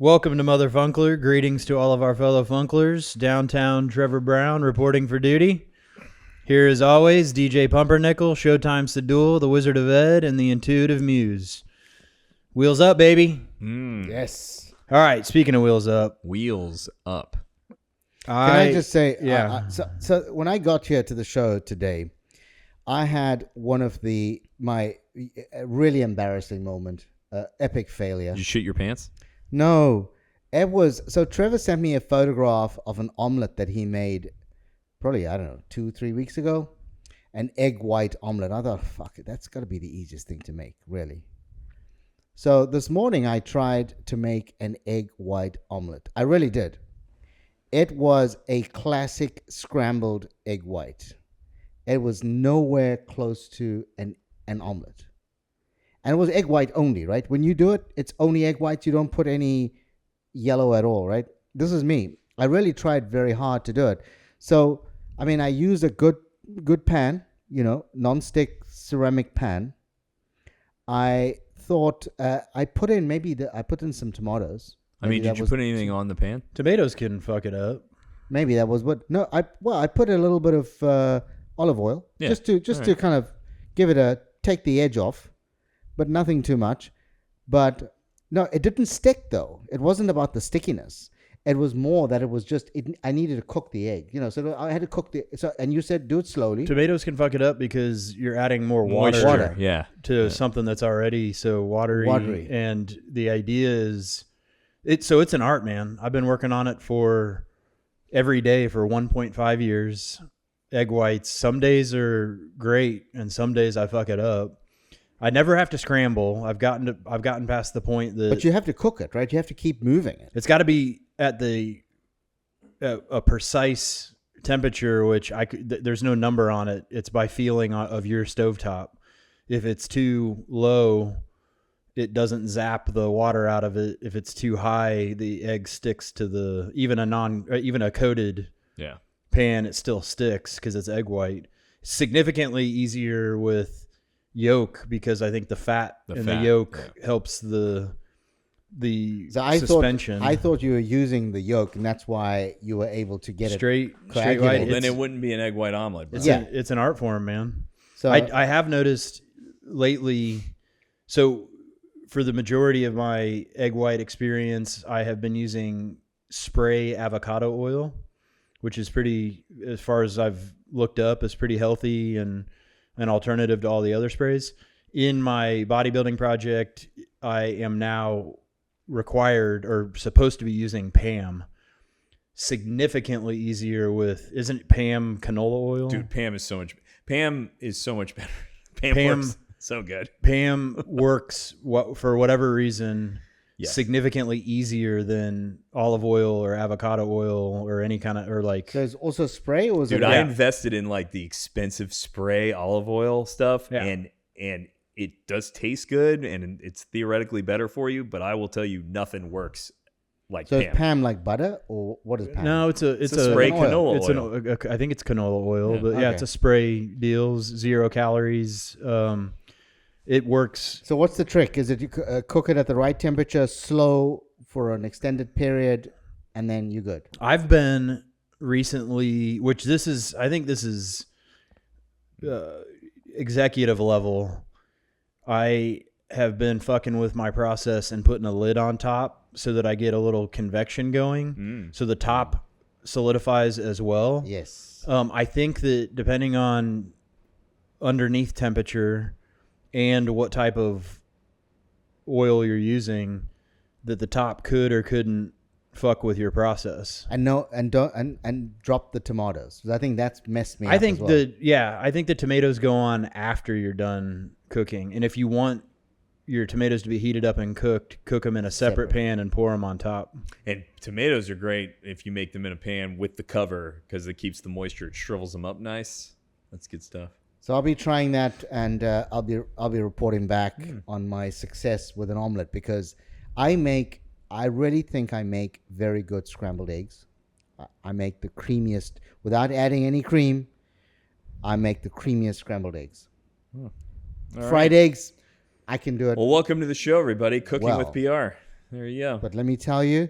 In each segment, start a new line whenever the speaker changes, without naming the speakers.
Welcome to Motherfunkler. Greetings to all of our fellow Funklers. Downtown Trevor Brown reporting for duty. Here as always, DJ Pumpernickel, Showtime Sadul, the Wizard of Ed, and the Intuitive Muse. Wheels up, baby.
Yes.
All right, speaking of wheels up.
Wheels up.
Can I just say,
yeah.
So when I got here to the show today, I had one of my really embarrassing moment, epic failure.
Did you shit your pants?
No, it was, so Trevor sent me a photograph of an omelet that he made probably, 2-3 weeks ago, an egg white omelet. I thought, fuck it, that's got to be the easiest thing to make, really. So this morning I tried to make an egg white omelet. I really did. It was a classic scrambled egg white. It was nowhere close to an omelet. And it was egg white only, right? When you do it, it's only egg whites. You don't put any yellow at all, right? This is me. I really tried very hard to do it. So, I mean, I used a good pan, non-stick ceramic pan. I thought I put in some tomatoes.
Did you put anything on the pan?
Tomatoes can fuck it up.
Maybe that was what. No, I put a little bit of olive oil just to kind of give it take the edge off, but nothing too much. But no, it didn't stick though. It wasn't about the stickiness. It was more that it was just I needed to cook the egg, So I had to cook and you said do it slowly.
Tomatoes can fuck it up because you're adding more
water.
To something that's already so watery. And the idea is it's an art, man. I've been working on it for every day for 1.5 years. Egg whites. Some days are great, and some days I fuck it up. I never have to scramble. I've gotten past the point that.
But you have to cook it, right? You have to keep moving it.
It's got to be at a precise temperature, which there's no number on it. It's by feeling of your stovetop. If it's too low, it doesn't zap the water out of it. If it's too high, the egg sticks to even a coated pan. It still sticks because it's egg white. Significantly easier with yolk because I think the fat in the yolk helps the suspension.
I thought you were using the yolk, and that's why you were able to get
straight
white.
Well, then it wouldn't be an egg white omelet.
It's an art form, man.
So
I have noticed lately. So for the majority of my egg white experience, I have been using spray avocado oil, which is pretty, as far as I've looked up, is pretty healthy and an alternative to all the other sprays. In my bodybuilding project, I am now required or supposed to be using Pam. Significantly easier isn't Pam canola oil?
Dude, Pam is so much better. Pam works so good.
Pam works for whatever reason significantly easier than olive oil or avocado oil or any kind of
There's also spray, or was it?
Dude, I invested in the expensive spray olive oil stuff, and it does taste good, and it's theoretically better for you. But I will tell you, nothing works like Pam.
So is Pam like butter, or what is Pam?
No, it's a
spray canola oil.
I think it's canola oil, but it's a spray deals, 0 calories. It works.
So what's the trick? Is it you cook it at the right temperature, slow for an extended period, and then you're good?
I've been recently, I think this is executive level. I have been fucking with my process and putting a lid on top so that I get a little convection going. So the top solidifies as well.
Yes.
I think that depending on underneath temperature and what type of oil you're using, that the top could or couldn't fuck with your process.
And drop the tomatoes. I think that's messed me up.
I think the tomatoes go on after you're done cooking. And if you want your tomatoes to be heated up and cook them in a separate pan and pour them on top.
And tomatoes are great if you make them in a pan with the cover because it keeps the moisture. It shrivels them up nice. That's good stuff.
So I'll be trying that, and I'll be reporting back on my success with an omelet, because I really think I make very good scrambled eggs. I make the creamiest without adding any cream. I make the creamiest scrambled eggs. Fried eggs, I can do it.
Well, welcome to the show, everybody. Cooking with PR. There you go.
But let me tell you,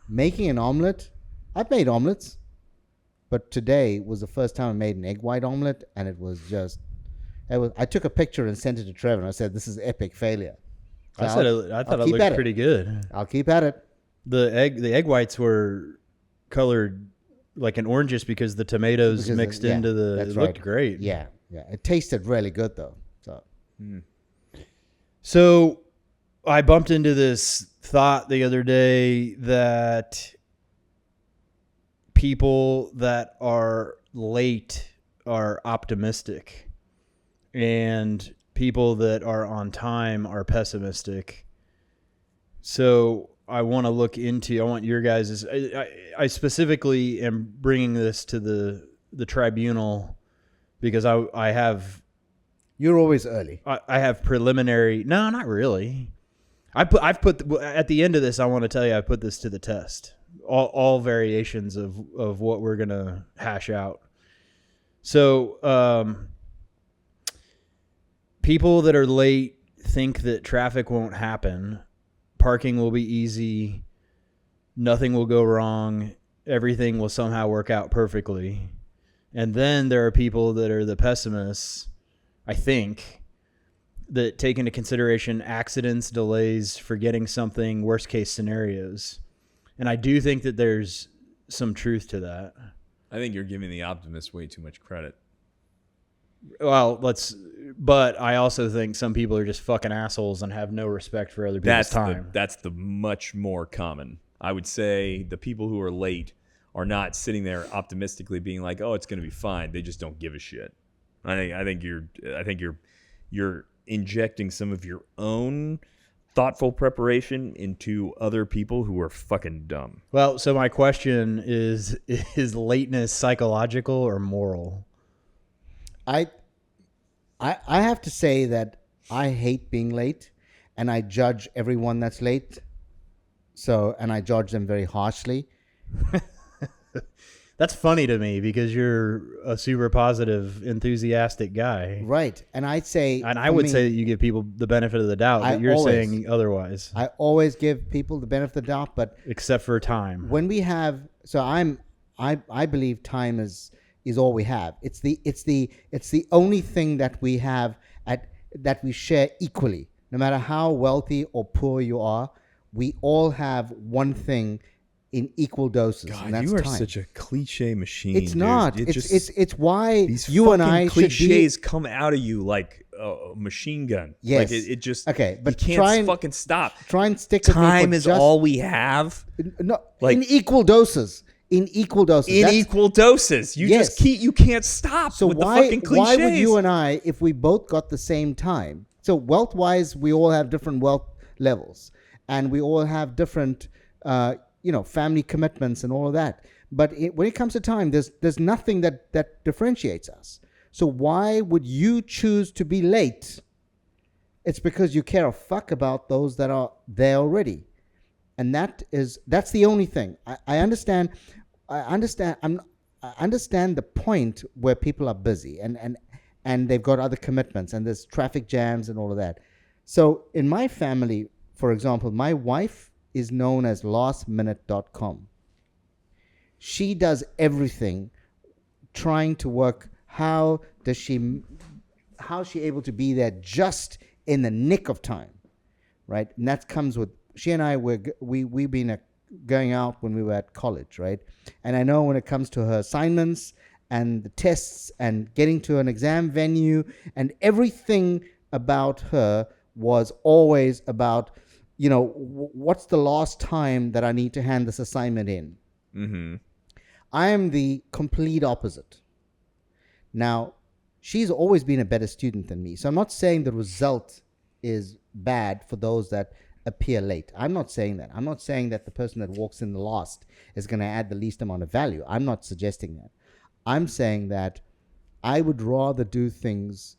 making an omelet, I've made omelets, but today was the first time I made an egg white omelet, and it was just, I took a picture and sent it to Trevor, and I said, this is epic failure. So
I thought it looked pretty good.
I'll keep at it.
The egg whites were colored like an orange because the tomatoes mixed into the. It looked great.
Yeah. It tasted really good though.
So I bumped into this thought the other day that people that are late are optimistic, and people that are on time are pessimistic. So I want your guys'. I specifically am bringing this to the tribunal because I have.
You're always early.
I have preliminary. No, not really. I've put at the end of this. I want to tell you I put this to the test. All variations of what we're gonna hash out. So people that are late think that traffic won't happen. Parking will be easy. Nothing will go wrong. Everything will somehow work out perfectly. And then there are people that are the pessimists, I think, that take into consideration accidents, delays, forgetting something, worst case scenarios. And I do think that there's some truth to that.
I think you're giving the optimists way too much credit.
Well, but I also think some people are just fucking assholes and have no respect for other people's time.
That's the much more common. I would say the people who are late are not sitting there optimistically being like, "Oh, it's going to be fine." They just don't give a shit. I think you're injecting some of your own thoughtful preparation into other people who are fucking dumb.
Well, so my question is lateness psychological or moral?
I have to say that I hate being late, and I judge everyone that's late. And I judge them very harshly.
That's funny to me because you're a super positive, enthusiastic guy.
Right. And I'd say...
And I would say that you give people the benefit of the doubt, but you're saying otherwise.
I always give people the benefit of the doubt, but...
Except for time.
When we have... So I believe time is all we have. It's the only thing that we have that we share equally. No matter how wealthy or poor you are, we all have one thing in equal doses.
God,
and that's
you are
time.
such a cliche machine.
It's
dude.
not. It's why
these
you and I
cliches
should be.
come out of you like a machine gun.
Yes.
Like it just.
Okay, but
you
try
can't
and-
fucking stop.
Try and stick with me
Time
for
is
just-
all we have.
No,
like-
in equal doses. In equal doses.
In equal doses,
Yes.
you can't stop.
So
with the
why
fucking cliches.
would you and I, if we both got the same time? So wealth wise, we all have different wealth levels, and we all have different, family commitments and all of that. But when it comes to time, there's nothing that differentiates us. So why would you choose to be late? It's because you care a fuck about those that are there already, and that's the only thing. I understand. I understand the point where people are busy and they've got other commitments and there's traffic jams and all of that. So in my family, for example, my wife is known as lastminute.com. She does everything trying to work how she able to be there just in the nick of time, right? And that comes with, she and I we've been going out when we were at college, right? And I know when it comes to her assignments and the tests and getting to an exam venue and everything about her was always about, what's the last time that I need to hand this assignment in?
Mm-hmm.
I am the complete opposite. Now, she's always been a better student than me. So I'm not saying the result is bad for those that appear late. I'm not saying that. I'm not saying that the person that walks in the last is going to add the least amount of value. I'm not suggesting that. I'm saying that I would rather do things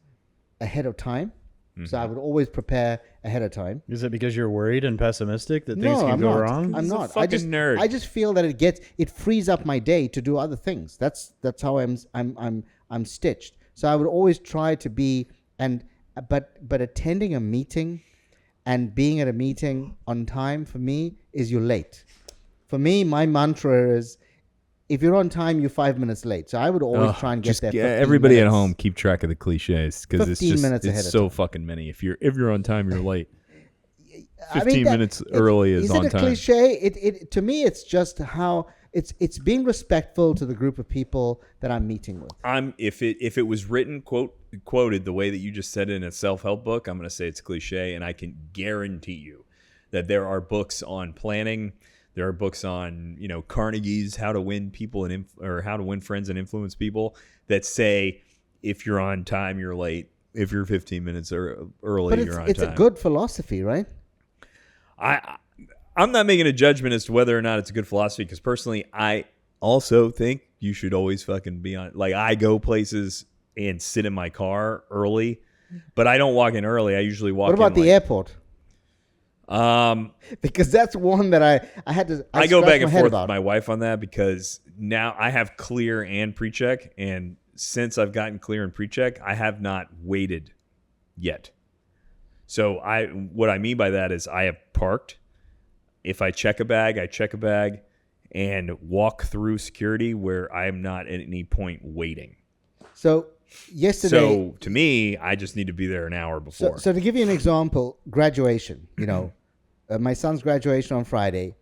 ahead of time. Mm-hmm. So I would always prepare ahead of time.
Is it because you're worried and pessimistic that things can go wrong?
I'm not.
Nerd.
I just feel that it frees up my day to do other things. That's how I'm stitched. So I would always try to be but attending a meeting and being at a meeting on time for me is you're late. For me, my mantra is, if you're on time, you're 5 minutes late. So I would always try and get there. 15
everybody
minutes,
at home, keep track of the cliches because it's
15
just
minutes ahead
it's
of
so
time.
fucking many. If you're on time, you're late. 15
I mean,
minutes early is on
it a
time.
cliche? It to me, it's just how it's being respectful to the group of people that I'm meeting with.
If it was written quoted the way that you just said it in a self-help book, I'm going to say it's cliche, and I can guarantee you that there are books on planning. There are books on, Carnegie's How to Win People or How to Win Friends and Influence People that say if you're on time, you're late. If you're 15 minutes early, you're on time.
It's a good philosophy, right?
I'm not making a judgment as to whether or not it's a good philosophy because personally, I also think you should always fucking be on. Like, I go places and sit in my car early, but I don't walk in early. I usually walk in.
What about the airport? Because that's one that I had to.
I go back and forth
with
my wife on that because now I have clear and pre-check, and since I've gotten clear and pre-check, I have not waited yet. So what I mean by that is I have parked. If I check a bag, I check a bag and walk through security where I am not at any point waiting.
So yesterday.
So to me, I just need to be there an hour before.
So to give you an example, graduation. My son's graduation on Friday.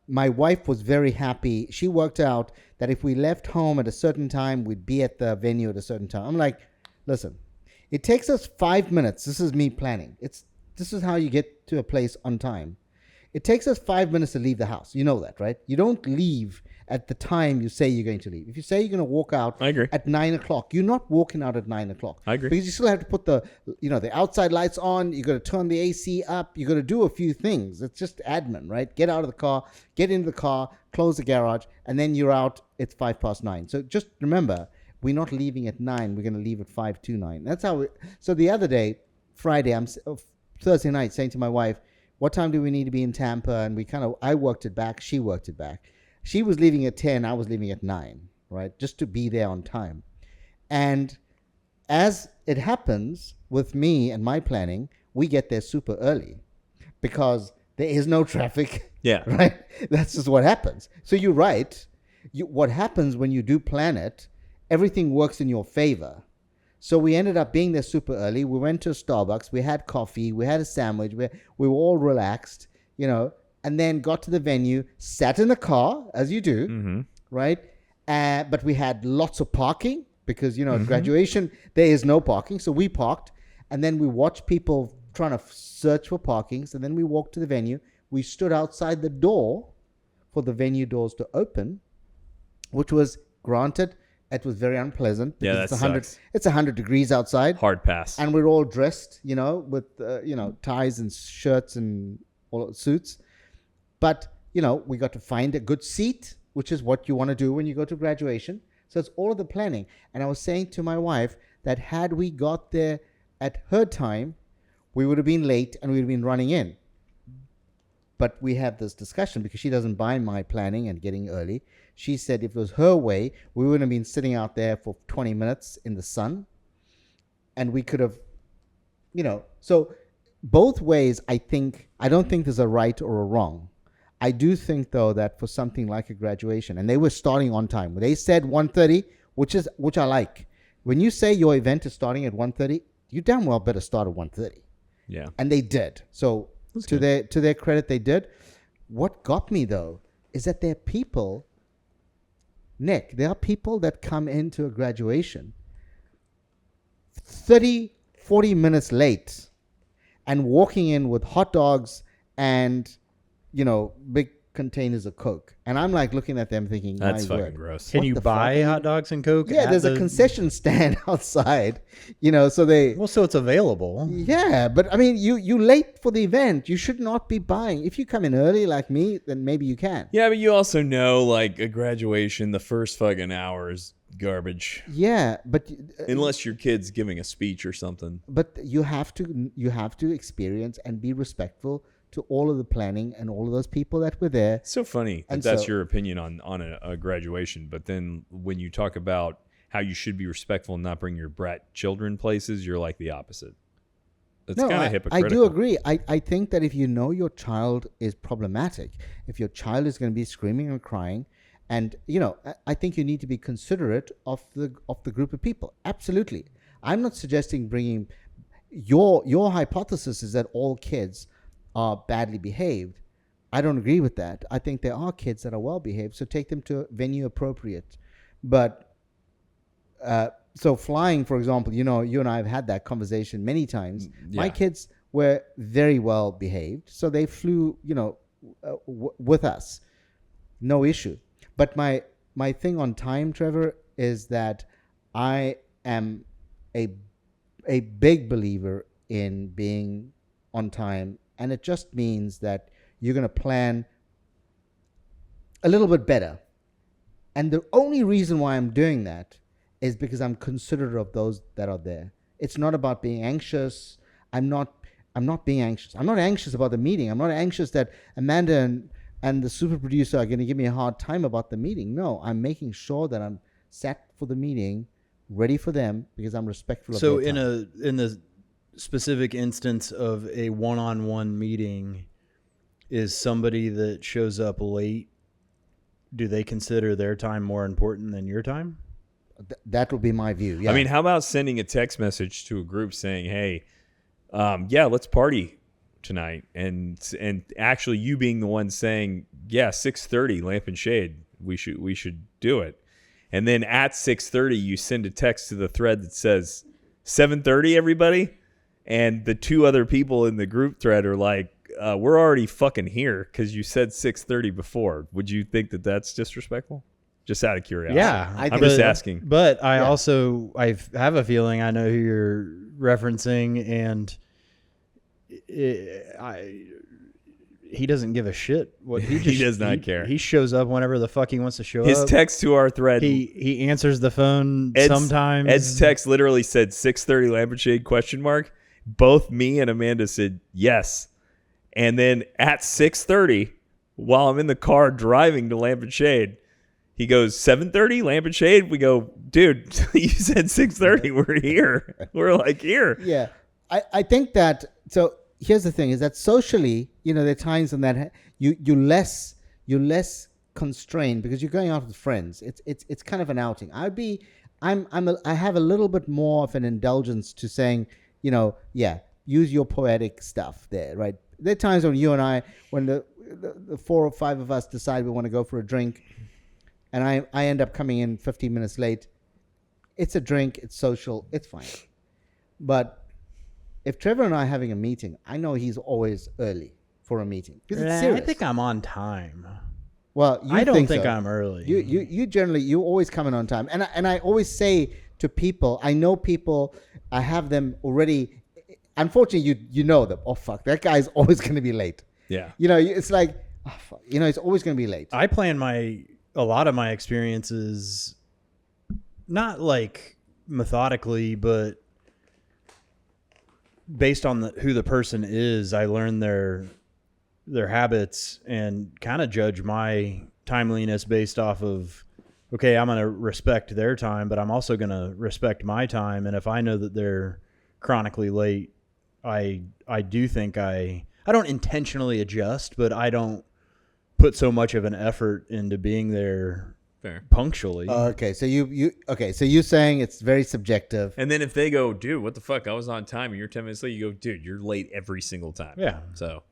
My wife was very happy. She worked out that if we left home at a certain time, we'd be at the venue at a certain time. I'm like, listen, it takes us 5 minutes. This is me planning. This is how you get to a place on time. It takes us 5 minutes to leave the house. You know that, right? You don't leave at the time you say you're going to leave. If you say you're going to walk out
I agree.
at 9 o'clock, you're not walking out at 9 o'clock.
I agree.
Because you still have to put the outside lights on. You got to turn the AC up. You got to do a few things. It's just admin, right? Get out of the car, get into the car, close the garage, and then you're out. It's 9:05. So just remember, we're not leaving at 9. We're going to leave at 9:55. That's how. So the other day, Thursday night, saying to my wife, what time do we need to be in Tampa? And I worked it back. She worked it back. She was leaving at 10. I was leaving at 9, right? Just to be there on time. And as it happens with me and my planning, we get there super early because there is no traffic.
Yeah.
Right? That's just what happens. So you're right. What happens when you do plan it, everything works in your favor. So we ended up being there super early. We went to Starbucks. We had coffee. We had a sandwich. We were all relaxed, and then got to the venue, sat in the car, as you do, right? But we had lots of parking because, at graduation, there is no parking. So we parked, and then we watched people trying to search for parking. So then we walked to the venue. We stood outside the door for the venue doors to open, which was granted. It was very unpleasant.
Yeah, that sucks.
It's 100 degrees outside.
Hard pass.
And we're all dressed, with, ties and shirts and all suits. But, we got to find a good seat, which is what you want to do when you go to graduation. So it's all of the planning. And I was saying to my wife that had we got there at her time, we would have been late and we would have been running in. But we have this discussion because she doesn't buy my planning and getting early. She said if it was her way, we wouldn't have been sitting out there for 20 minutes in the sun. And we could have, so both ways, I don't think there's a right or a wrong. I do think, though, that for something like a graduation, and they were starting on time. They said 1:30, which I like. When you say your event is starting at 1:30, you damn well better start at 1:30.
Yeah.
And they did. So to their credit, they did. What got me, though, is that there are people, Nick, there are people that come into a graduation 30, 40 minutes late and walking in with hot dogs and, big containers of Coke. And I'm like looking at them thinking,
that's
my
fucking
word.
gross.
Can you buy hot dogs and Coke?
Yeah, there's a concession stand outside, so they...
Well, so it's available.
Yeah, but I mean, you late for the event. You should not be buying. If you come in early like me, then maybe you can.
Yeah, but you also know, like, a graduation, the first fucking hour is garbage.
Yeah, but...
unless your kid's giving a speech or something.
But you have to experience and be respectful to all of the planning and all of those people that were there.
It's so funny that that's your opinion on a graduation, but then when you talk about how you should be respectful and not bring your brat children places, you're like the opposite. It's kind of
I
hypocritical.
do agree. I think that if you know your child is problematic, if your child is going to be screaming and crying, and I think you need to be considerate of the group of people. Absolutely. I'm not suggesting bringing your hypothesis is that all kids are badly behaved. I don't agree with that. I think there are kids that are well behaved, so take them to venue appropriate. But so flying, for example, you and I have had that conversation many times.
Yeah.
My kids were very well behaved, so they flew, with us, no issue. But my thing on time, Trevor, is that I am a big believer in being on time, and it just means that you're going to plan a little bit better. And the only reason why I'm doing that is because I'm considerate of those that are there. It's not about being anxious. I'm not being anxious. I'm not anxious about the meeting. I'm not anxious that Amanda and the super producer are going to give me a hard time about the meeting. No, I'm making sure that I'm set for the meeting, ready for them, because I'm respectful of their time.
So in the specific instance of a one-on-one meeting, is somebody that shows up late, do they consider their time more important than your time?
That would be my view. Yeah.
I mean, how about sending a text message to a group saying, "Hey, let's party tonight," and actually you being the one saying, "Yeah, 6:30, lamp and shade. We should do it," and then at 6:30 you send a text to the thread that says 7:30, everybody, and the two other people in the group thread are like, "We're already fucking here because you said 6:30 before." Would you think that that's disrespectful? Just out of curiosity.
Yeah,
I'm just asking.
But I have a feeling I know who you're referencing, and he doesn't give a shit.
He does not care.
He shows up whenever the fuck he wants to show up.
His text to our thread.
He answers the phone sometimes.
Ed's text literally said 6:30 lamp and shade ? Both me and Amanda said yes. And then at 6:30, while I'm in the car driving to Lamp and Shade, he goes, 7:30, Lamp and Shade? We go, dude, you said 6:30. We're here. We're like here.
Yeah. I think that, so here's the thing, is that socially, there are times when that you're less constrained because you're going out with friends. It's kind of an outing. I have a little bit more of an indulgence to saying, use your poetic stuff there, right? There are times when you and I, when the 4 or 5 of us decide we want to go for a drink, and I end up coming in 15 minutes late. It's a drink. It's social. It's fine. But if Trevor and I are having a meeting, I know he's always early for a meeting. Because it's serious.
I think I'm on time.
Well,
I don't think
so.
I'm early.
You generally, you always come in on time. And I always say to people, I know people, I have them already. Unfortunately, you know them. Oh, fuck. That guy's always going to be late.
Yeah.
It's like, oh, fuck. It's always going to be late.
I plan a lot of my experiences not like methodically, but based on who the person is. I learn their habits and kind of judge my timeliness based off of, okay, I'm going to respect their time, but I'm also going to respect my time. And if I know that they're chronically late, I do think I don't intentionally adjust, but I don't put so much of an effort into being there punctually.
Okay, so you're saying it's very subjective.
And then if they go, dude, what the fuck? I was on time and you're 10 minutes late. You go, dude, you're late every single time.
Yeah.
So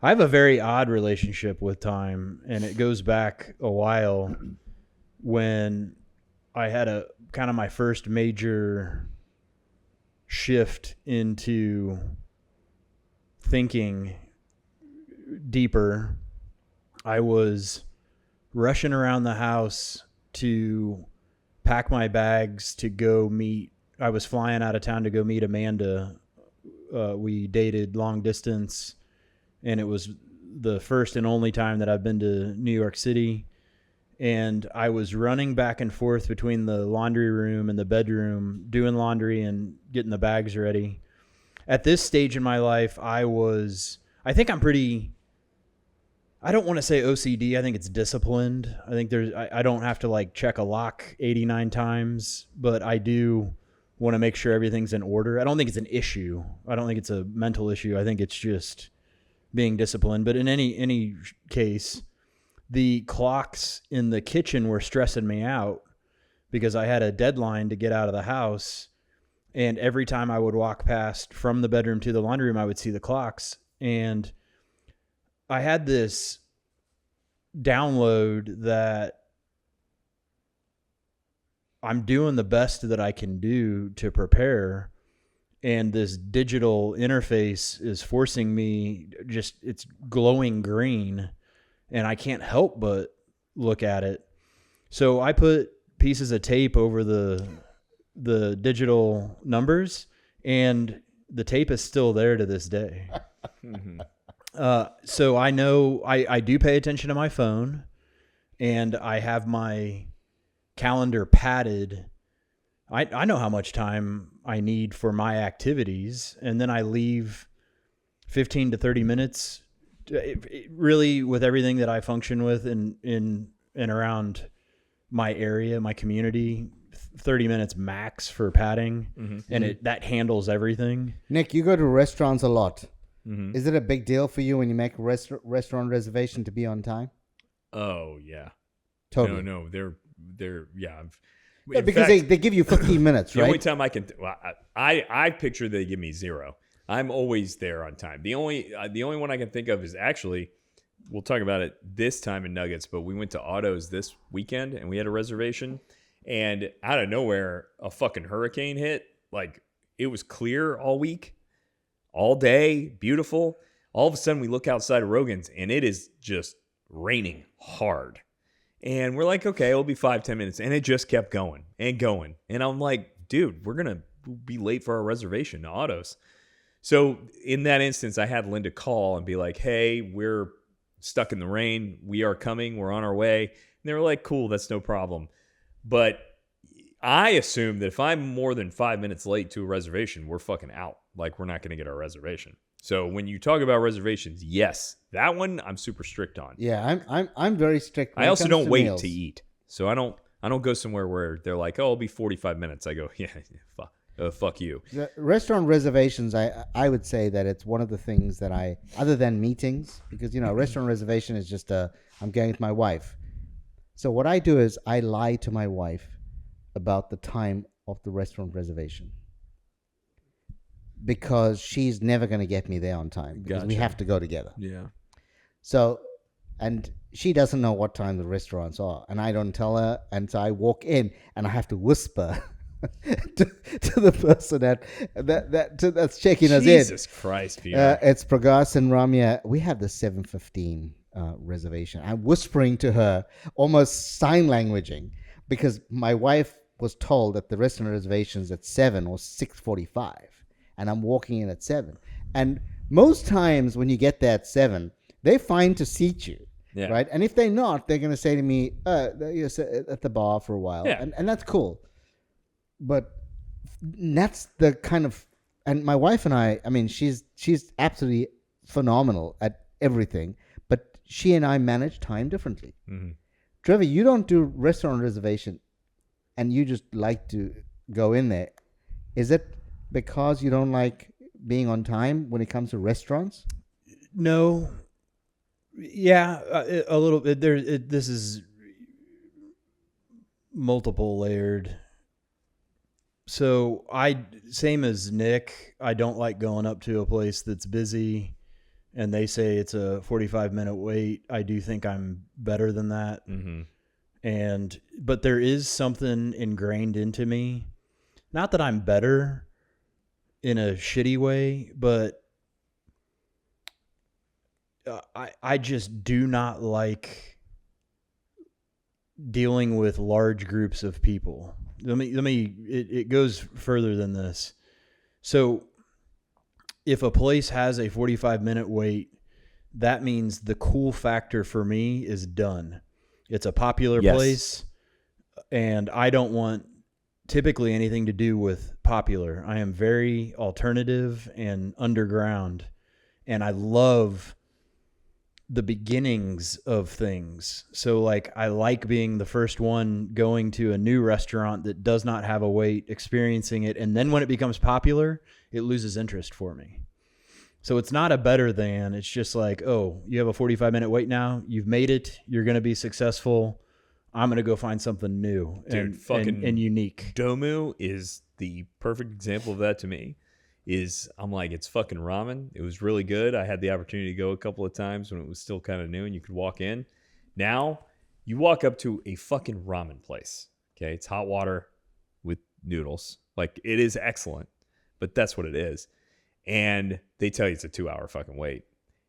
I have a very odd relationship with time, and it goes back a while when I had a kind of my first major shift into thinking deeper. I was rushing around the house to pack my bags to go meet. I was flying out of town to go meet Amanda. We dated long distance, and it was the first and only time that I've been to New York City. And I was running back and forth between the laundry room and the bedroom, doing laundry and getting the bags ready. At this stage in my life, I think I'm pretty, I don't want to say OCD. I think it's disciplined. I think I don't have to like check a lock 89 times, but I do want to make sure everything's in order. I don't think it's an issue. I don't think it's a mental issue. I think it's just being disciplined. But in any case, the clocks in the kitchen were stressing me out because I had a deadline to get out of the house. And every time I would walk past from the bedroom to the laundry room, I would see the clocks. And I had this download that I'm doing the best that I can do to prepare. And this digital interface is forcing me, it's glowing green, and I can't help but look at it. So I put pieces of tape over the digital numbers, and the tape is still there to this day. So I know I do pay attention to my phone, and I have my calendar padded. I know how much time I need for my activities, and then I leave 15 to 30 minutes really with everything that I function with in and around my area, my community, 30 minutes max for padding, and that handles everything.
Nick, you go to restaurants a lot. Is it a big deal for you when you make a restaurant reservation to be on time?
Oh yeah,
totally.
No, they're yeah.
Yeah, because they give you 15 minutes, right?
The only time I picture they give me 0. I'm always there on time. The only one I can think of is actually, we'll talk about it this time in Nuggets, but we went to Otto's this weekend and we had a reservation, and out of nowhere, a fucking hurricane hit. Like, it was clear all week, all day, beautiful. All of a sudden, we look outside of Rogan's and it is just raining hard. And we're like, okay, it'll be 5-10 minutes. And it just kept going and going. And I'm like, dude, we're going to be late for our reservation to Otto's. So in that instance, I had Linda call and be like, hey, we're stuck in the rain. We are coming. We're on our way. And they were like, cool, that's no problem. But I assume that if I'm more than 5 minutes late to a reservation, we're fucking out. Like, we're not going to get our reservation. So when you talk about reservations, yes, that one I'm super strict on.
Yeah, I'm very strict.
I also don't wait to eat, so I don't go somewhere where they're like, oh, it'll be 45 minutes. I go, yeah, fuck you.
The restaurant reservations, I would say that it's one of the things that other than meetings, because restaurant reservation is just I'm going with my wife. So what I do is I lie to my wife about the time of the restaurant reservation, because she's never going to get me there on time, because we have to go together.
Yeah.
So, and she doesn't know what time the restaurants are, and I don't tell her, and so I walk in and I have to whisper to the person that's checking us in.
Jesus Christ, Peter.
It's Pragasen Ramya. We have the 7:15 reservation. I'm whispering to her, almost sign languaging, because my wife was told that the restaurant reservations at 7 or 6:45. And I'm walking in at 7. And most times when you get there at 7, they're fine to seat you, right? And if they're not, they're going to say to me, you're at the bar for a while.
Yeah.
And that's cool. But that's the kind of... And my wife and I mean, she's absolutely phenomenal at everything. But she and I manage time differently. Mm-hmm. Trevor, you don't do restaurant reservation, and you just like to go in there. Is it because you don't like being on time when it comes to restaurants?
No. Yeah, a little bit. This is multiple layered. So same as Nick, I don't like going up to a place that's busy and they say it's a 45-minute wait. I do think I'm better than that. Mm-hmm. But there is something ingrained into me. Not that I'm better in a shitty way, but I just do not like dealing with large groups of people. It goes further than this. So if a place has a 45-minute wait, that means the cool factor for me is done. It's a popular place, and I don't want typically anything to do with popular. I am very alternative and underground, and I love the beginnings of things. So like I like being the first one going to a new restaurant that does not have a wait, experiencing it, and then when it becomes popular, it loses interest for me. So it's not a better than, it's just like, oh, you have a 45-minute wait now, you've made it, you're going to be successful. I'm going to go find something new and unique.
Domu is the perfect example of that to me. I'm like, it's fucking ramen. It was really good. I had the opportunity to go a couple of times when it was still kind of new and you could walk in. Now, you walk up to a fucking ramen place. Okay, it's hot water with noodles. Like, it is excellent, but that's what it is. And they tell you it's a 2-hour fucking wait.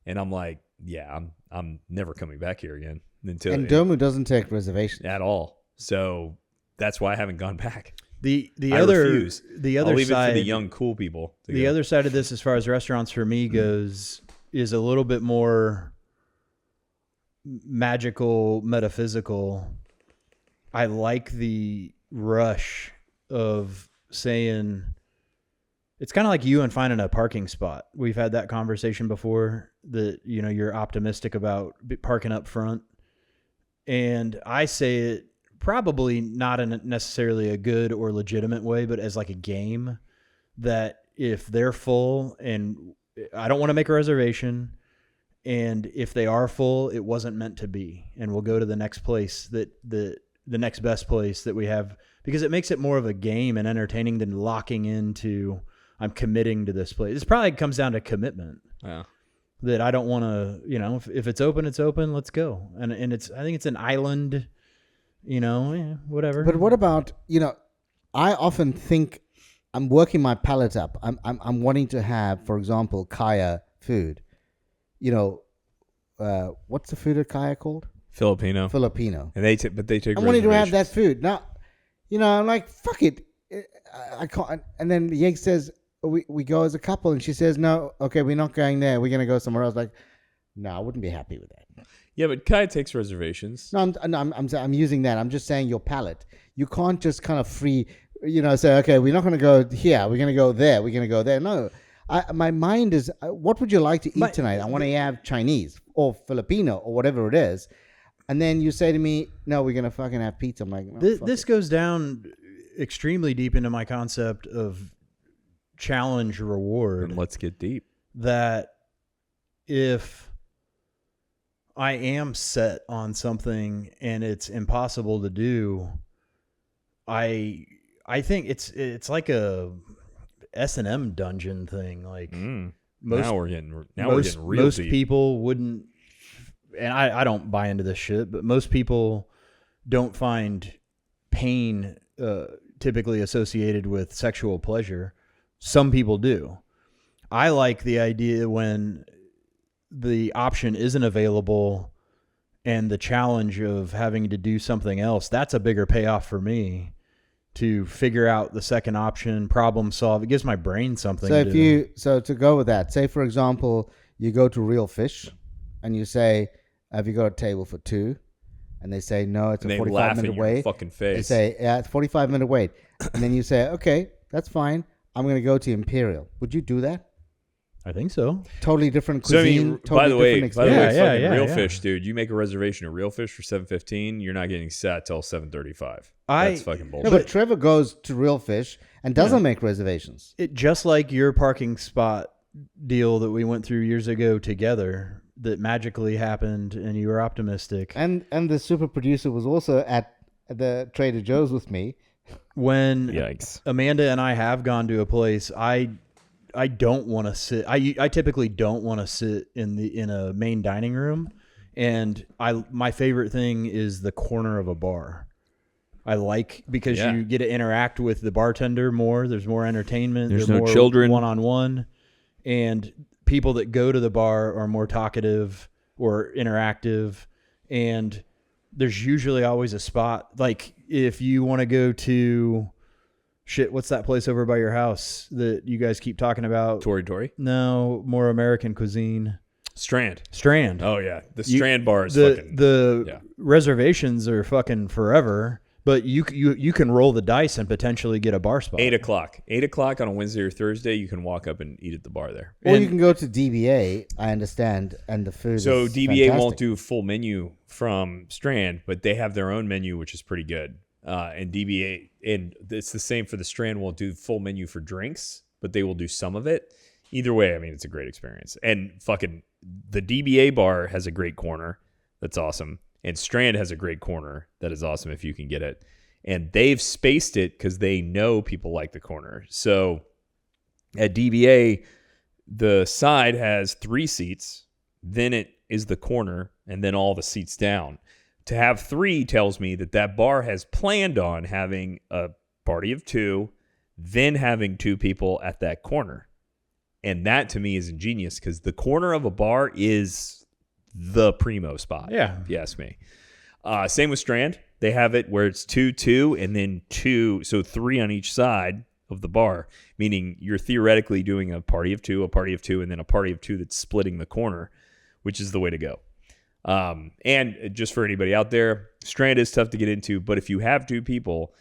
And I'm like, yeah, I'm never coming back here again.
And Domu doesn't take reservations.
At all. So that's why I haven't gone back.
The other
refuse.
I'll leave
side,
it for
the young cool people.
The other side of this, as far as restaurants for me goes, is a little bit more magical, metaphysical. I like the rush of saying, it's kind of like you and finding a parking spot. We've had that conversation before, that you're optimistic about parking up front, and I say it probably not in necessarily a good or legitimate way, but as like a game, that if they're full and I don't want to make a reservation, and if they are full, it wasn't meant to be, and we'll go to the next place, that the next best place that we have, because it makes it more of a game and entertaining than locking into, I'm committing to this place. It probably comes down to commitment. Yeah. That I don't want to, if it's open, it's open, let's go. And I think it's an island, whatever.
But what about, I often think I'm working my palate up. I'm wanting to have, for example, Kaya food. What's the food at Kaya called?
Filipino. And they take.
I'm wanting to have that food now. I'm like, fuck it, I can't. And then Yeg says, we go as a couple, and she says, no, okay, we're not going there. We're gonna go somewhere else. Like, no, I wouldn't be happy with that.
Yeah, but Kaya takes reservations.
No, I'm using that. I'm just saying your palate. You can't just kind of say, okay, we're not going to go here. We're going to go there. We're going to go there. No, my mind is, what would you like to eat tonight? I want to have Chinese or Filipino or whatever it is. And then you say to me, no, we're going to fucking have pizza. I'm like, no,
this goes down extremely deep into my concept of challenge reward.
And let's get deep.
That if I am set on something and it's impossible to do, I think it's like a S&M dungeon thing. Like
now we're getting real
most
deep.
People wouldn't, and I don't buy into this shit, but most people don't find pain typically associated with sexual pleasure. Some people do. I like the idea when the option isn't available and the challenge of having to do something else. That's a bigger payoff for me, to figure out the second option, problem solve. It gives my brain something
So to go with that, say for example, you go to Real Fish and you say, have you got a table for two? And they say, no, it's a 45-minute wait.
Fucking face.
They say, yeah, it's 45-minute wait. And then you say, okay, that's fine. I'm going to go to Imperial. Would you do that?
I think so.
Totally different cuisine.
By the way, Real
yeah.
Fish, dude, you make a reservation at Real Fish for $7.15, you're not getting sat till $7.35. That's fucking bullshit.
No, but Trevor goes to Real Fish and doesn't make reservations.
It just like your parking spot deal that we went through years ago together, that magically happened, and you were optimistic.
And the super producer was also at the Trader Joe's with me.
When
Yikes.
Amanda and I have gone to a place, I don't want to sit. I typically don't want to sit in a main dining room, and my favorite thing is the corner of a bar. I like, because you get to interact with the bartender more. There's more entertainment.
There's
no
more children
one-on-one, and people that go to the bar are more talkative or interactive, and there's usually always a spot. Like if you want to go to what's that place over by your house that you guys keep talking about?
Tori?
No, more American cuisine.
Strand.
Oh
yeah, the Strand bar is fucking.
The reservations are fucking forever. But you can roll the dice and potentially get a bar spot.
8 o'clock. 8 o'clock on a Wednesday or Thursday, you can walk up and eat at the bar there.
Or you can go to DBA, I understand, and the food
So
is
DBA
fantastic.
won't do full menu from Strand, but they have their own menu, which is pretty good. And DBA, and it's the same for the Strand, won't do full menu for drinks, but they will do some of it. Either way, I mean, it's a great experience. And fucking the DBA bar has a great corner. That's awesome. And Strand has a great corner. That is awesome if you can get it. And they've spaced it because they know people like the corner. So at DBA, the side has 3 seats. Then it is the corner, and then all the seats down. To have 3 tells me that bar has planned on having a party of 2, then having 2 people at that corner. And that to me is ingenious because the corner of a bar is the primo spot.
Yeah.
If you ask me. Same with Strand. They have it where it's 2, and then 2, so 3 on each side of the bar, meaning you're theoretically doing a party of 2, and then a party of 2 that's splitting the corner, which is the way to go. And just for anybody out there, Strand is tough to get into, but if you have 2 people,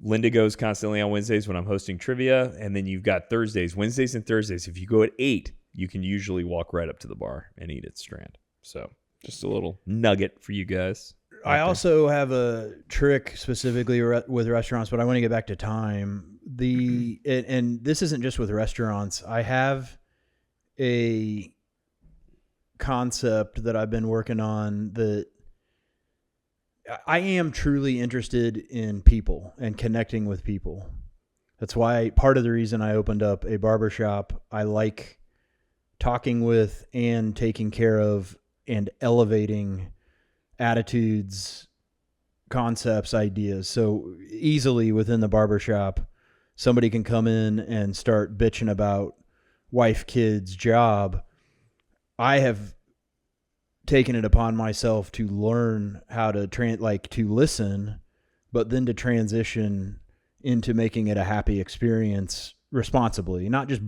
Linda goes constantly on Wednesdays when I'm hosting trivia, and then you've got Wednesdays and Thursdays. If you go at 8, you can usually walk right up to the bar and eat at Strand. So just a little nugget for you guys.
I also have a trick specifically with restaurants, but I want to get back to time. And this isn't just with restaurants. I have a concept that I've been working on that I am truly interested in people and connecting with people. That's why part of the reason I opened up a barbershop. I like talking with and taking care of and elevating attitudes, concepts, ideas. So easily within the barbershop, somebody can come in and start bitching about wife, kids, job. I have taken it upon myself to learn how to to listen, but then to transition into making it a happy experience responsibly, not just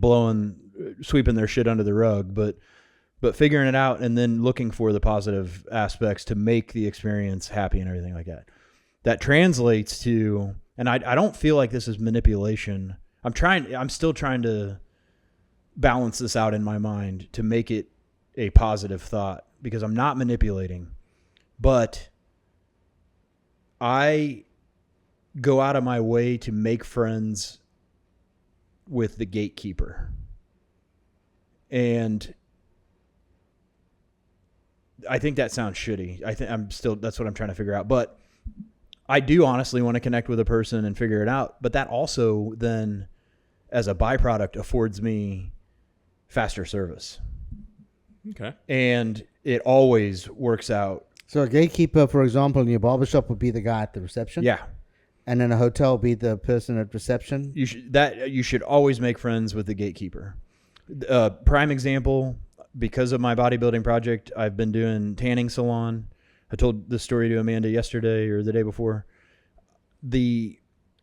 sweeping their shit under the rug, but figuring it out and then looking for the positive aspects to make the experience happy and everything like that. That translates to, and I don't feel like this is manipulation. I'm still trying to balance this out in my mind to make it a positive thought because I'm not manipulating, but I go out of my way to make friends with the gatekeeper. And I think that sounds shitty. That's what I'm trying to figure out. But I do honestly want to connect with a person and figure it out. But that also then, as a byproduct, affords me faster service.
Okay.
And it always works out.
So a gatekeeper, for example, in your barbershop would be the guy at the reception?
Yeah.
And in a hotel be the person at reception?
You should always make friends with the gatekeeper. Prime example, because of my bodybuilding project, I've been doing tanning salon. I told this story to Amanda yesterday or the day before. The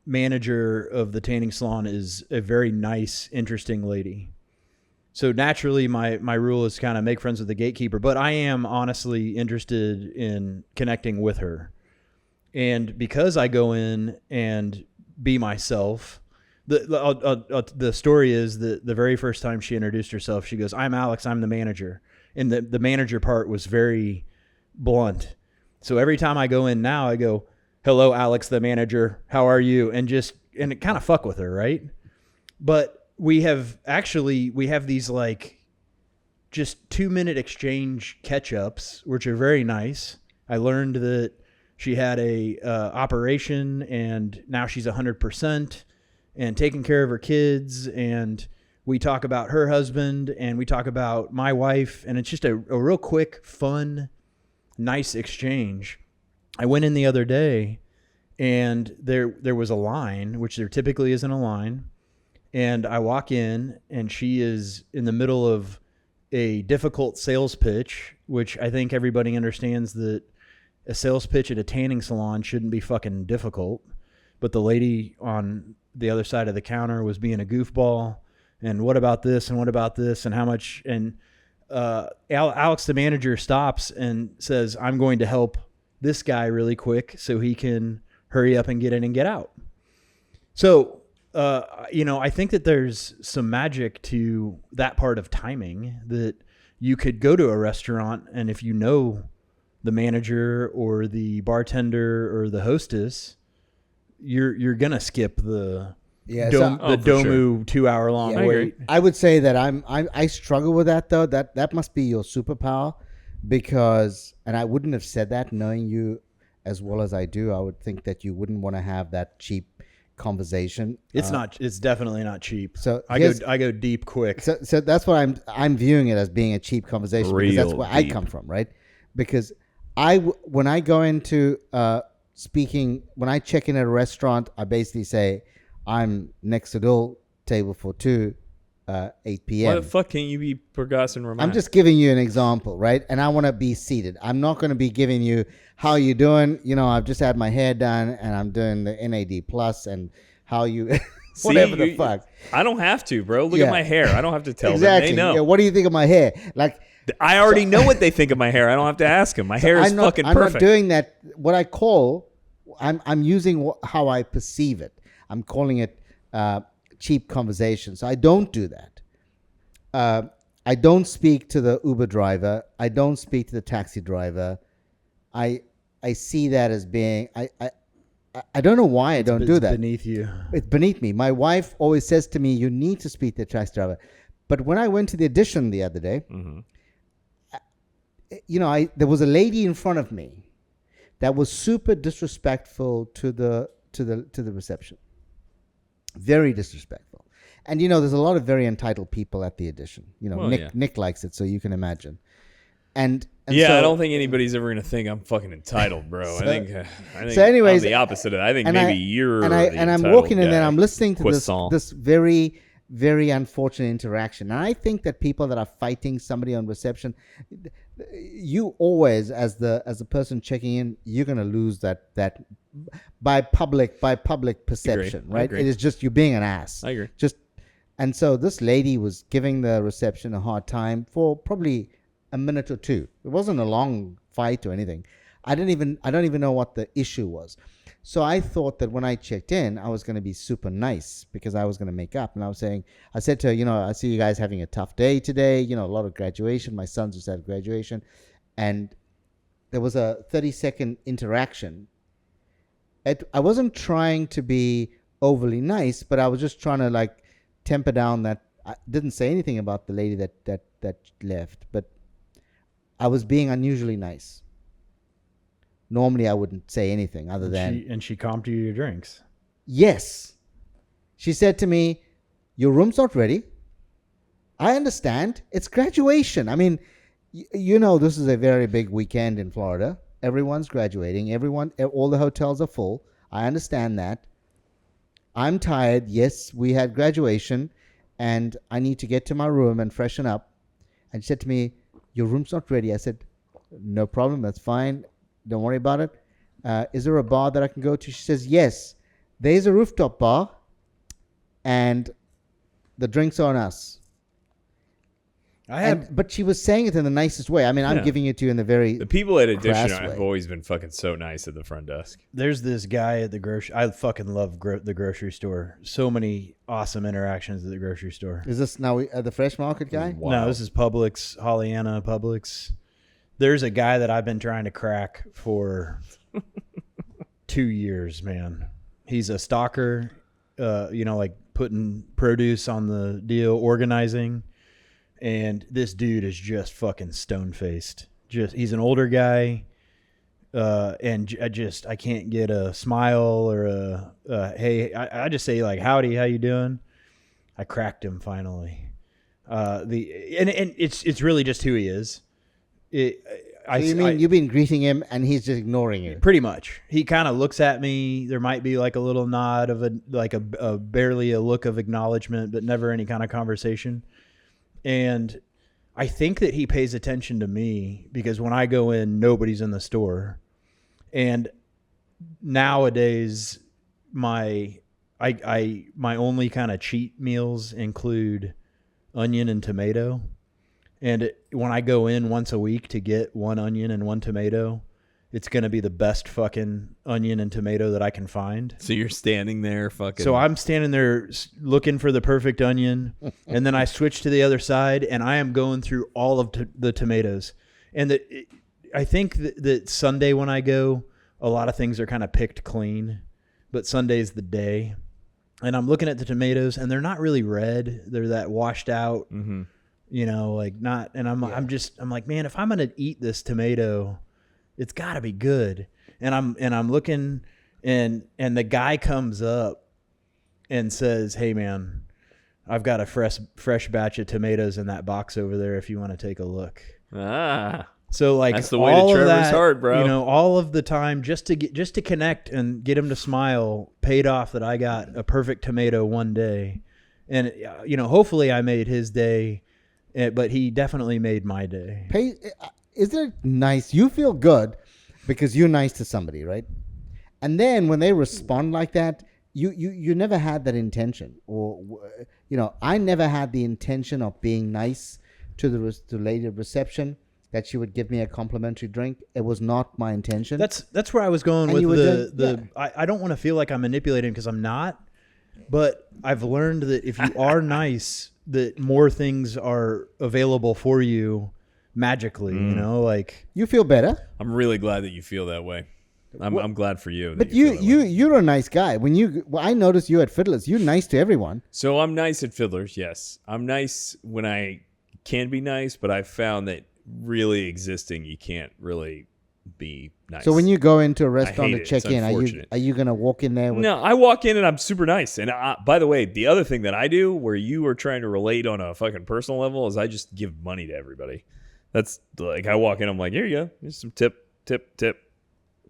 manager of the tanning salon is a very nice, interesting lady. So naturally, my rule is kind of make friends with the gatekeeper, but I am honestly interested in connecting with her. And because I go in and be myself, the story is that the very first time she introduced herself, she goes, "I'm Alex, I'm the manager." And the manager part was very blunt. So every time I go in now, I go, "Hello, Alex, the manager. How are you?" And it kind of fuck with her, right? But we have these like just 2-minute exchange catch-ups, which are very nice. I learned that she had a operation and now she's 100% and taking care of her kids. And we talk about her husband and we talk about my wife. And it's just a real quick, fun, nice exchange. I went in the other day and there was a line, which there typically isn't a line. And I walk in and she is in the middle of a difficult sales pitch, which I think everybody understands that a sales pitch at a tanning salon shouldn't be fucking difficult. But the lady on the other side of the counter was being a goofball. And what about this? And what about this? And how much? And Alex, the manager, stops and says, "I'm going to help this guy really quick so he can hurry up and get in and get out. So, I think that there's some magic to that part of timing, that you could go to a restaurant, and if you know the manager or the bartender or the hostess, you're gonna skip the Domu 2 hour long wait.
I would say that I struggle with that though. That must be your superpower, because, and I wouldn't have said that knowing you as well as I do. I would think that you wouldn't want to have that cheap conversation.
It's definitely not cheap.
So
I go deep quick.
So that's what I'm viewing it as, being a cheap conversation, because that's where I come from, right? Because when I go into speaking, when I check in at a restaurant, I basically say, I'm next to the table for 2, 8 p.m.
Why the fuck can't you be Pragasen Raman?
I'm just giving you an example, right? And I want to be seated. I'm not going to be giving you, how you doing? I've just had my hair done and I'm doing the NAD plus and how you, whatever the fuck.
I don't have to, bro. Look at my hair. I don't have to tell
exactly.
them. They know.
Yeah, what do you think of my hair? Like,
I already know what they think of my hair. I don't have to ask them. My hair is fucking perfect.
I'm not doing that. What I call, I'm using how I perceive it. I'm calling it cheap conversation. So I don't do that. I don't speak to the Uber driver. I don't speak to the taxi driver. I see that as being, I don't know why I don't do that.
It's beneath you.
It's beneath me. My wife always says to me, you need to speak to the taxi driver. But when I went to the Edition the other day, there was a lady in front of me that was super disrespectful to the reception. Very disrespectful. And there's a lot of very entitled people at the Edition. Nick likes it, so you can imagine. And
I don't think anybody's ever gonna think I'm fucking entitled, bro. I think
so. Anyways,
I'm the opposite of that. I think maybe you're.
And I'm walking in there. I'm listening to this very, very unfortunate interaction. And I think that people that are fighting somebody on reception, you always, as the person checking in, you're gonna lose that by public perception, right? It is just you being an ass.
I agree.
And so this lady was giving the reception a hard time for probably a minute or two. It wasn't a long fight or anything. I don't even know what the issue was. So I thought that when I checked in, I was going to be super nice because I was going to make up. And I said to her, I see you guys having a tough day today. A lot of graduation. My sons just had graduation. And there was a 30-second interaction. I wasn't trying to be overly nice, but I was just trying to temper down that. I didn't say anything about the lady that left, but I was being unusually nice. Normally, I wouldn't say anything other than...
And she comped you your drinks.
Yes. She said to me, your room's not ready. I understand. It's graduation. I mean, this is a very big weekend in Florida. Everyone's graduating. All the hotels are full. I understand that. I'm tired. Yes, we had graduation, and I need to get to my room and freshen up. And she said to me, your room's not ready. I said, no problem. That's fine. Don't worry about it. Is there a bar that I can go to? She says, yes. There's a rooftop bar, and the drinks are on us. But she was saying it in the nicest way. I mean, I'm giving it to you in the
people at Edition have always been fucking so nice at the front desk.
There's this guy at the grocery. I fucking love the grocery store. So many awesome interactions at the grocery store.
Is this now the Fresh Market guy?
Wow. No, this is Publix, Holliana, Publix. There's a guy that I've been trying to crack for 2 years, man. He's a stalker, putting produce on the deal, organizing. And this dude is just fucking stone-faced. He's an older guy, and I can't get a smile or a hey. I just say howdy, how you doing? I cracked him finally. And it's really just who he is.
You've been greeting him and he's just ignoring you?
Pretty much. He kind of looks at me. There might be a little nod of a barely a look of acknowledgement, but never any kind of conversation. And I think that he pays attention to me because when I go in, nobody's in the store. And nowadays, my only kind of cheat meals include onion and tomato. And when I go in once a week to get one onion and one tomato, it's going to be the best fucking onion and tomato that I can find.
So you're standing there fucking.
So I'm standing there looking for the perfect onion, and then I switch to the other side, and I am going through all of the tomatoes. And I think that Sunday when I go, a lot of things are kind of picked clean, but Sunday's the day. And I'm looking at the tomatoes, and they're not really red. They're that washed out, you know, like not. And I'm like, man, if I'm gonna eat this tomato, it's got to be good. And I'm looking, and the guy comes up and says, "Hey man, I've got a fresh batch of tomatoes in that box over there if you want to take a look." So like
that's the way to
all of
Trevor's
that,
heart, bro.
you know, all of the time just to connect and get him to smile paid off that I got a perfect tomato one day. And you know, hopefully I made his day, but he definitely made my day.
Isn't it nice? You feel good because you're nice to somebody, right? And then when they respond like that, you never had that intention, or you know, I never had the intention of being nice to the lady at reception, that she would give me a complimentary drink. It was not my intention.
That's where I was going
And
with I don't want to feel like I'm manipulating, because I'm not. But I've learned that if you are nice, that more things are available for you magically, you know, like
you feel better.
I'm really glad that you feel that way. I'm glad for you.
But you're a nice guy. I noticed you at Fiddlers, you're nice to everyone.
So I'm nice at Fiddlers, yes. I'm nice when I can be nice, but I've found that really existing, you can't really be nice.
So when you go into a restaurant to
it.
check
It's
in,
unfortunate.
are you going to walk in there with...
No, I walk in and I'm super nice. And by the way, the other thing that I do where you are trying to relate on a fucking personal level is I just give money to everybody. That's like, I walk in, I'm like, here you go. Here's some tip.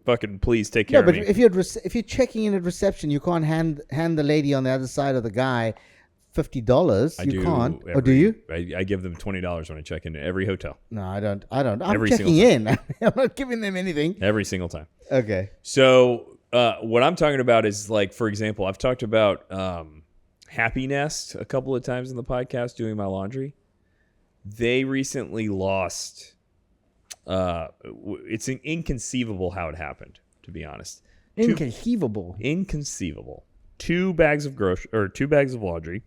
Fucking please take care of me.
But if you're checking in at reception, you can't hand the lady on the other side of the guy $50. You can't. Or do you?
I give them $20 when I check into every hotel.
No, I don't. I'm
Every
checking in. I'm not giving them anything.
Every single time.
Okay.
So what I'm talking about is, like, for example, I've talked about Happy Nest a couple of times in the podcast doing my laundry. They recently lost. It's inconceivable how it happened, to be honest.
inconceivable.
2 bags of laundry,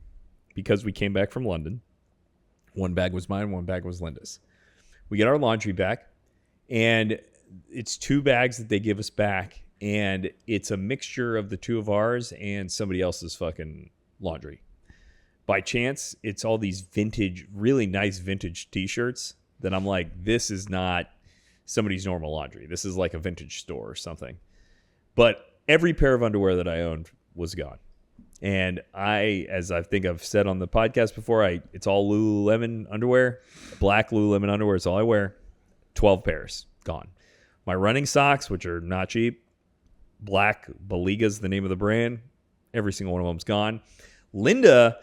because we came back from London. 1 bag was mine, 1 bag was Linda's. We get our laundry back, and it's 2 bags that they give us back, and it's a mixture of the 2 of ours and somebody else's fucking laundry. By chance, it's all these vintage, really nice vintage t-shirts that I'm like, this is not somebody's normal laundry. This is like a vintage store or something. But every pair of underwear that I owned was gone. And as I think I've said on the podcast before, it's all Lululemon underwear. Black Lululemon underwear is all I wear. 12 pairs, gone. My running socks, which are not cheap, black Baliga's the name of the brand. Every single one of them's gone. Linda,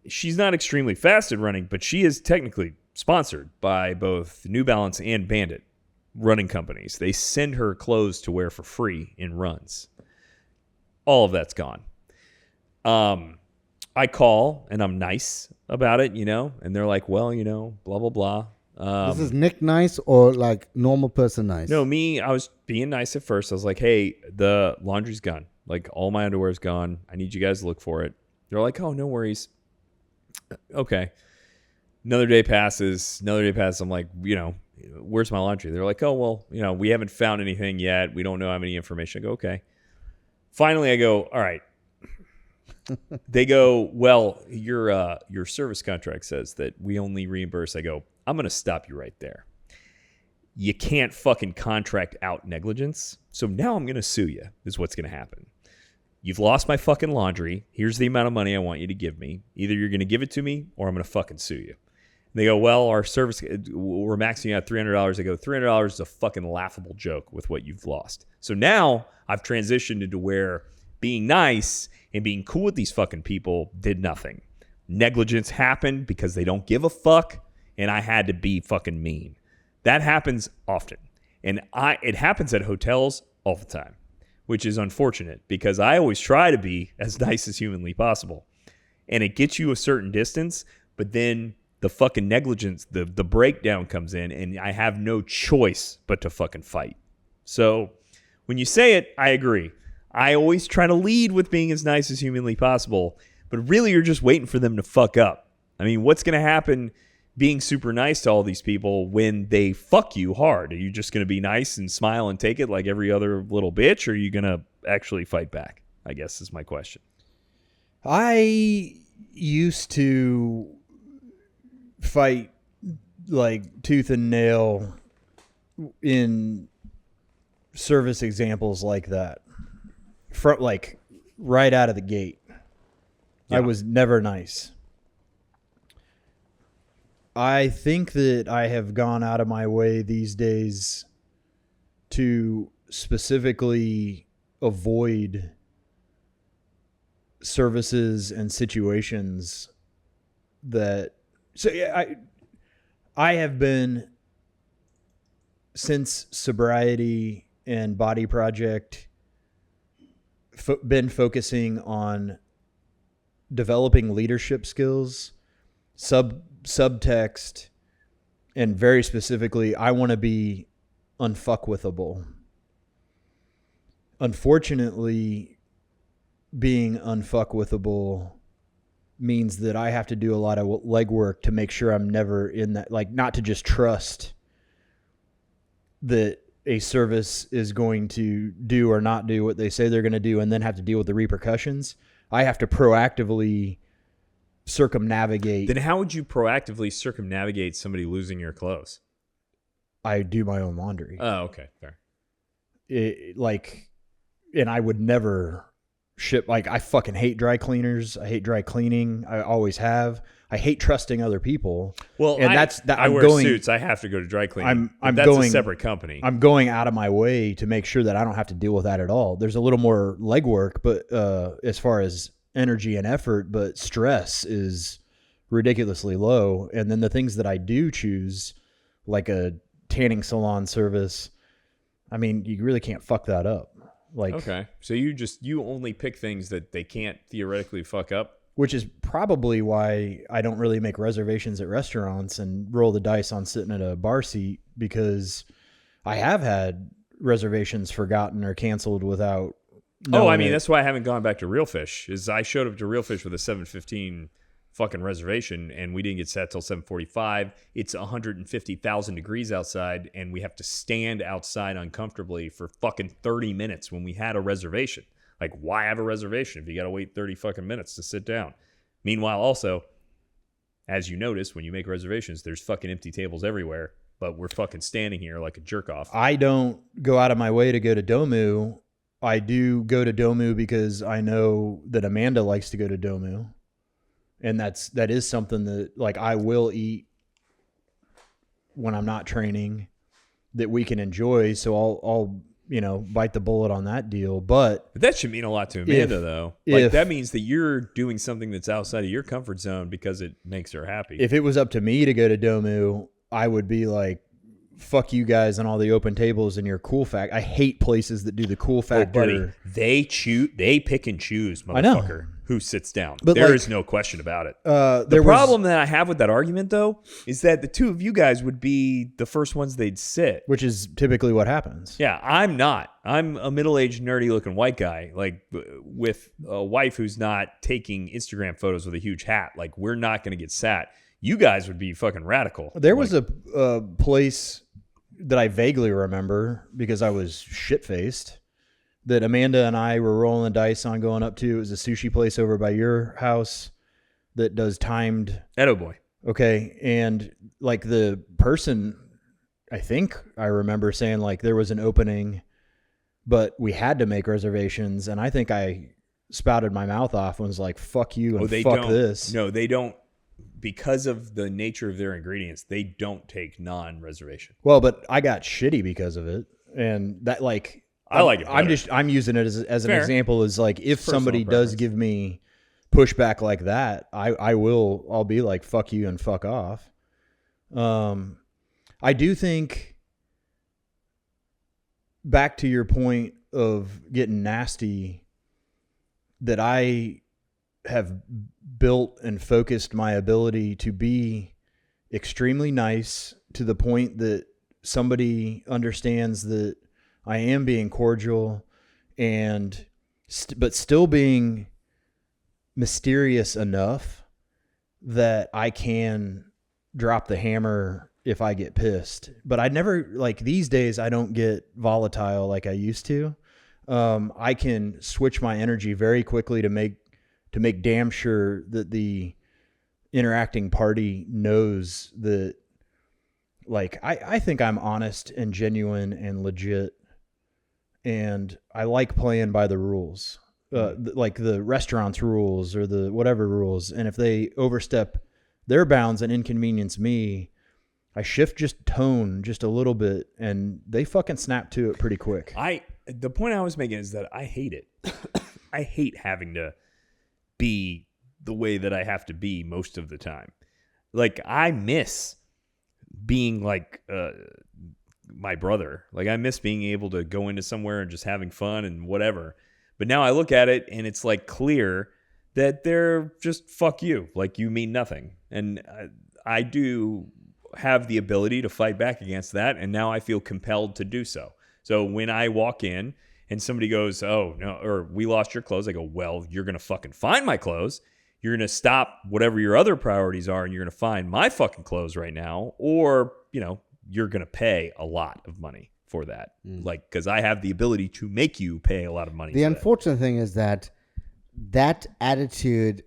she's not extremely fast at running, but she is technically sponsored by both New Balance and Bandit running companies. They send her clothes to wear for free in runs. All of that's gone. I call and I'm nice about it, and they're like, well, blah, blah, blah.
This is Nick nice or like normal person nice?
No, I was being nice at first. I was like, hey, the laundry's gone. Like, all my underwear's gone. I need you guys to look for it. They're like, oh, no worries. Okay. Another day passes. I'm like, where's my laundry? They're like, oh, well, we haven't found anything yet. We don't know how many information. I go, okay. Finally, I go, all right. They go, well, your service contract says that we only reimburse. I go, I'm going to stop you right there. You can't fucking contract out negligence. So now I'm going to sue you, is what's going to happen. You've lost my fucking laundry. Here's the amount of money I want you to give me. Either you're going to give it to me or I'm going to fucking sue you. And they go, well, our service, we're maxing out $300. I go, $300 is a fucking laughable joke with what you've lost. So now I've transitioned into where being nice and being cool with these fucking people did nothing. Negligence happened because they don't give a fuck, and I had to be fucking mean. That happens often. And it happens at hotels all the time, which is unfortunate because I always try to be as nice as humanly possible. And it gets you a certain distance, but then the fucking negligence, the breakdown comes in, and I have no choice but to fucking fight. So when you say it, I agree. I always try to lead with being as nice as humanly possible, but really you're just waiting for them to fuck up. I mean, what's going to happen being super nice to all these people when they fuck you hard? Are you just going to be nice and smile and take it like every other little bitch, or are you going to actually fight back? I guess is my question.
I used to fight like tooth and nail in service examples like that. Like right out of the gate. Yeah. I was never nice. I think that I have gone out of my way these days to specifically avoid services and situations that, so yeah, I have been, since sobriety and body project, been focusing on developing leadership skills, subtext, and very specifically, I want to be unfuckwithable. Unfortunately, being unfuckwithable means that I have to do a lot of legwork to make sure I'm never in that, like, not to just trust that a service is going to do or not do what they say they're going to do and then have to deal with the repercussions. I have to proactively circumnavigate.
Then how would you proactively circumnavigate somebody losing your clothes?
I do my own laundry.
Oh, okay. Fair.
And I would never ship, like, I fucking hate dry cleaners. I hate dry cleaning. I always have. I hate trusting other people.
Well,
and
I wear suits. I have to go to dry cleaning. That's a separate company.
I'm going out of my way to make sure that I don't have to deal with that at all. There's a little more legwork, but as far as energy and effort, but stress is ridiculously low. And then the things that I do choose, like a tanning salon service, I mean, you really can't fuck that up. Like,
okay, so you only pick things that they can't theoretically fuck up.
Which is probably why I don't really make reservations at restaurants and roll the dice on sitting at a bar seat, because I have had reservations forgotten or canceled without knowing.
Oh, I mean, that's why I haven't gone back to Real Fish, is I showed up to Real Fish with a 7:15 fucking reservation, and we didn't get set till 7:45. It's 150,000 degrees outside, and we have to stand outside uncomfortably for fucking 30 minutes when we had a reservation. Like, why have a reservation if you got to wait 30 fucking minutes to sit down? Meanwhile, also, as you notice, when you make reservations, there's fucking empty tables everywhere, but we're fucking standing here like a jerk off.
I don't go out of my way to go to Domu. I do go to Domu because I know that Amanda likes to go to Domu. And that is something that, like, I will eat when I'm not training that we can enjoy. So I'll bite the bullet on that deal. But
that should mean a lot to Amanda, though. Like, that means that you're doing something that's outside of your comfort zone because it makes her happy.
If it was up to me to go to Domu, I would be like, fuck you guys on all the open tables and your cool fact. I hate places that do the cool factor.
Oh, buddy, they pick and choose, motherfucker.
I know.
Who sits down.
But
there is no question about it. The problem that I have with that argument, though, is that the two of you guys would be the first ones they'd sit.
Which is typically what happens.
Yeah, I'm not. I'm a middle-aged, nerdy-looking white guy, like, with a wife who's not taking Instagram photos with a huge hat. Like, we're not going to get sat. You guys would be fucking radical.
There was a place that I vaguely remember because I was shit-faced, that Amanda and I were rolling the dice on going up to. It was a sushi place over by your house that does timed.
Edo Boy.
Okay. And like the person, I think I remember saying, like, there was an opening, but we had to make reservations. And I think I spouted my mouth off and was like, fuck you and fuck this.
No, they don't. Because of the nature of their ingredients, they don't take non-reservation.
Well, but I got shitty because of it. And that, like,
I like it better.
I'm using it as an example, is like, if somebody does give me pushback like that, I'll be like, fuck you and fuck off. I do think, back to your point of getting nasty, that I have built and focused my ability to be extremely nice to the point that somebody understands that I am being cordial, and but still being mysterious enough that I can drop the hammer if I get pissed. But I never, like these days, I don't get volatile like I used to. I can switch my energy very quickly to make damn sure that the interacting party knows that, like, I think I'm honest and genuine and legit, and I like playing by the rules, like the restaurant's rules or the whatever rules. And if they overstep their bounds and inconvenience me, I shift just tone just a little bit, and they fucking snap to it pretty quick.
The point I was making is that I hate it. I hate having to be the way that I have to be most of the time. Like, I miss being like my brother. Like, I miss being able to go into somewhere and just having fun and whatever. But now I look at it and it's like clear that they're just fuck you. Like, you mean nothing. And I do have the ability to fight back against that. And now I feel compelled to do so. So when I walk in and somebody goes, oh, no, or we lost your clothes, I go, well, you're going to fucking find my clothes. You're going to stop whatever your other priorities are, and you're going to find my fucking clothes right now. Or, you know, you're going to pay a lot of money for that. Like, because I have the ability to make you pay a lot of money.
The unfortunate thing is that attitude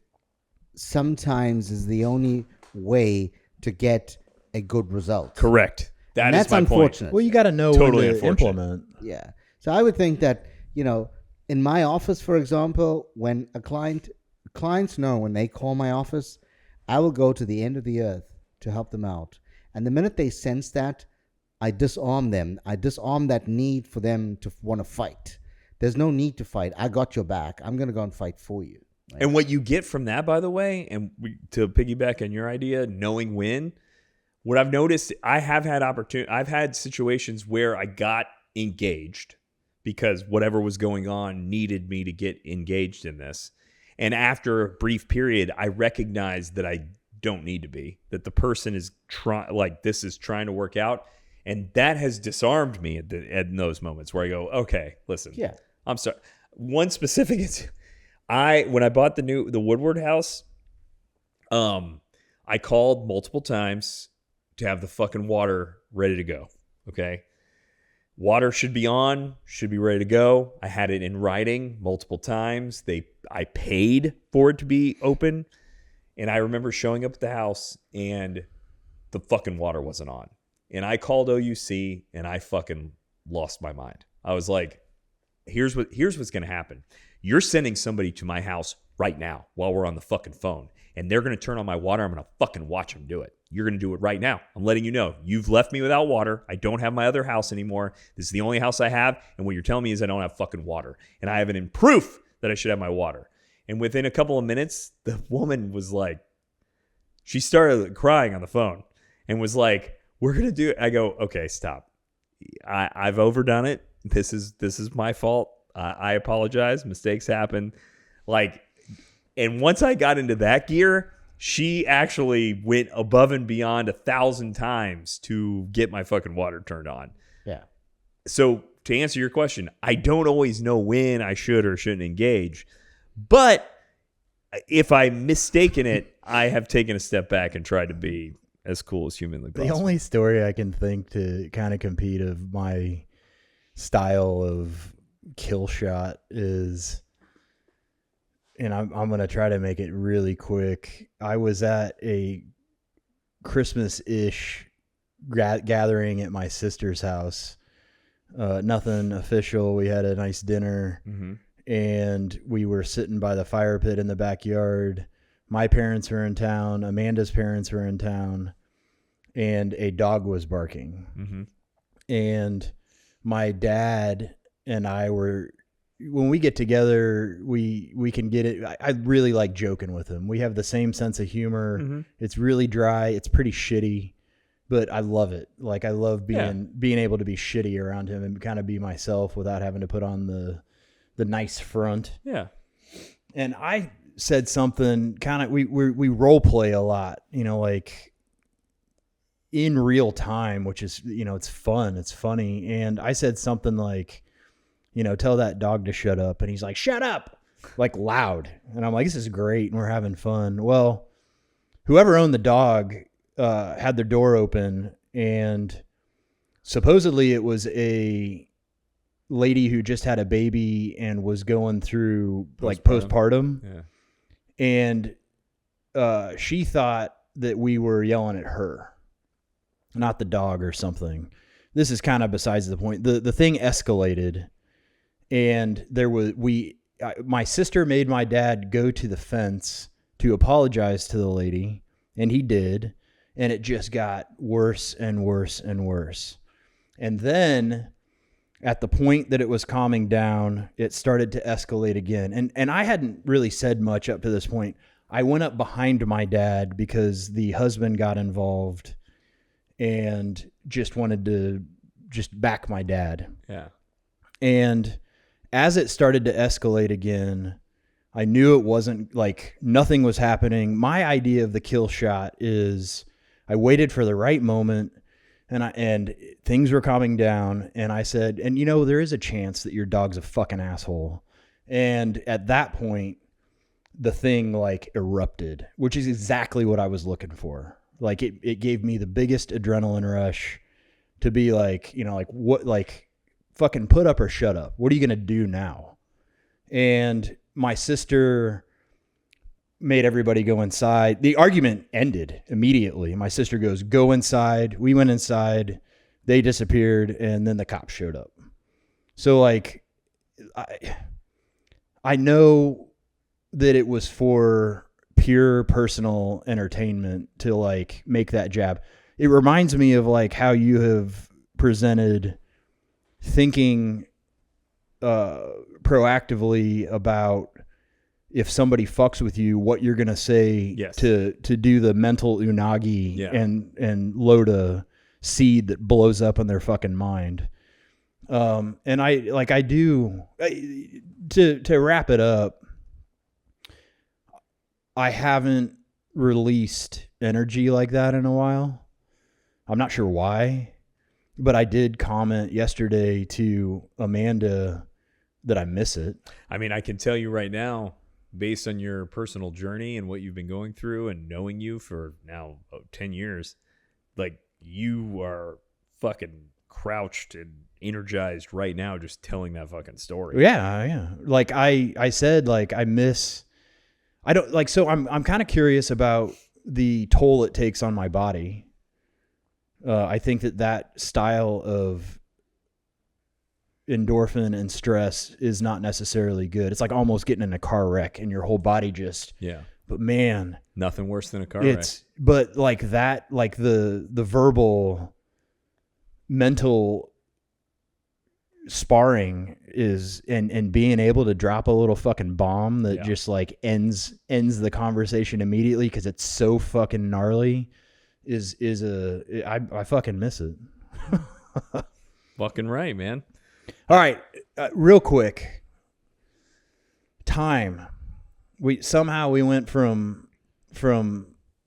sometimes is the only way to get a good result.
Correct. That's my
unfortunate.
point.
Well, you got to know
Totally
when to implement.
Yeah. So I would think that, you know, in my office, for example, when clients know when they call my office, I will go to the end of the earth to help them out. And the minute they sense that, I disarm them. I disarm that need for them to want to fight. There's no need to fight. I got your back. I'm going to go and fight for you. Right?
And what you get from that, by the way, and to piggyback on your idea, knowing when, what I've noticed, I've had situations where I got engaged because whatever was going on needed me to get engaged in this. And after a brief period, I recognized that I don't need to be, that the person is this is trying to work out. And that has disarmed me at those moments where I go, okay, listen,
Yeah.
I'm sorry. One specific is when I bought the Woodward house, I called multiple times to have the fucking water ready to go. Okay. Water should be on, should be ready to go. I had it in writing multiple times. I paid for it to be open. And I remember showing up at the house and the fucking water wasn't on. And I called OUC and I fucking lost my mind. I was like, here's what's going to happen. You're sending somebody to my house right now while we're on the fucking phone. And they're going to turn on my water. I'm going to fucking watch them do it. You're going to do it right now. I'm letting you know. You've left me without water. I don't have my other house anymore. This is the only house I have. And what you're telling me is I don't have fucking water. And I have it in proof that I should have my water. And within a couple of minutes, the woman was like, she started crying on the phone and was like, we're going to do it. I go, okay, stop. I've overdone it. This is my fault. I apologize. Mistakes happen. Like, and once I got into that gear, she actually went above and beyond 1,000 times to get my fucking water turned on.
Yeah.
So to answer your question, I don't always know when I should or shouldn't engage. But if I'm mistaken it, I have taken a step back and tried to be as cool as humanly possible.
The only story I can think to kind of compete of my style of kill shot is, and I'm going to try to make it really quick. I was at a Christmas-ish gathering at my sister's house. Nothing official. We had a nice dinner, and we were sitting by the fire pit in the backyard. My parents were in town. Amanda's parents were in town, and a dog was barking. And my dad and I were, when we get together, we can get it. I really like joking with him. We have the same sense of humor. It's really dry. It's pretty shitty, but I love it. Like, I love being able to be shitty around him and kind of be myself without having to put on the nice front.
Yeah.
And I said something kind of, we role play a lot, you know, like in real time, which is, you know, it's fun, it's funny. And I said something like, you know, tell that dog to shut up. And he's like, shut up, like loud. And I'm like, this is great. And we're having fun. Well, whoever owned the dog had their door open, and supposedly it was a lady who just had a baby and was going through like postpartum.
Yeah.
And she thought that we were yelling at her, not the dog or something. This is kind of besides the point. The thing escalated, and my sister made my dad go to the fence to apologize to the lady, and he did, and it just got worse and worse and worse. And then at the point that it was calming down, it started to escalate again. And I hadn't really said much up to this point. I went up behind my dad because the husband got involved and just wanted to just back my dad.
Yeah.
And as it started to escalate again, I knew it wasn't like nothing was happening. My idea of the kill shot is I waited for the right moment, and things were calming down, and I said, and you know, there is a chance that your dog's a fucking asshole. And at that point, the thing like erupted, which is exactly what I was looking for. Like it gave me the biggest adrenaline rush to be like, you know, like what, like fucking put up or shut up. What are you going to do now? And my sister made everybody go inside. The argument ended immediately. My sister goes, go inside. We went inside. They disappeared. And then the cops showed up. So like, I know that it was for pure personal entertainment to like make that jab. It reminds me of like how you have presented thinking proactively about if somebody fucks with you, what you're going to say to do the mental unagi and load a seed that blows up in their fucking mind. And to wrap it up, I haven't released energy like that in a while. I'm not sure why, but I did comment yesterday to Amanda that I miss it.
I mean, I can tell you right now, based on your personal journey and what you've been going through and knowing you for now 10 years, like you are fucking crouched and energized right now just telling that fucking story.
Yeah. Like I said, like I miss... I don't like, so I'm kind of curious about the toll it takes on my body. I think that style of endorphin and stress is not necessarily good. It's like almost getting in a car wreck and your whole body just, but man,
nothing worse than a car wreck.
But like that, like the verbal mental sparring is and being able to drop a little fucking bomb that just like ends the conversation immediately because it's so fucking gnarly I fucking miss it.
Fucking right, man.
All right, real quick. Time. We went from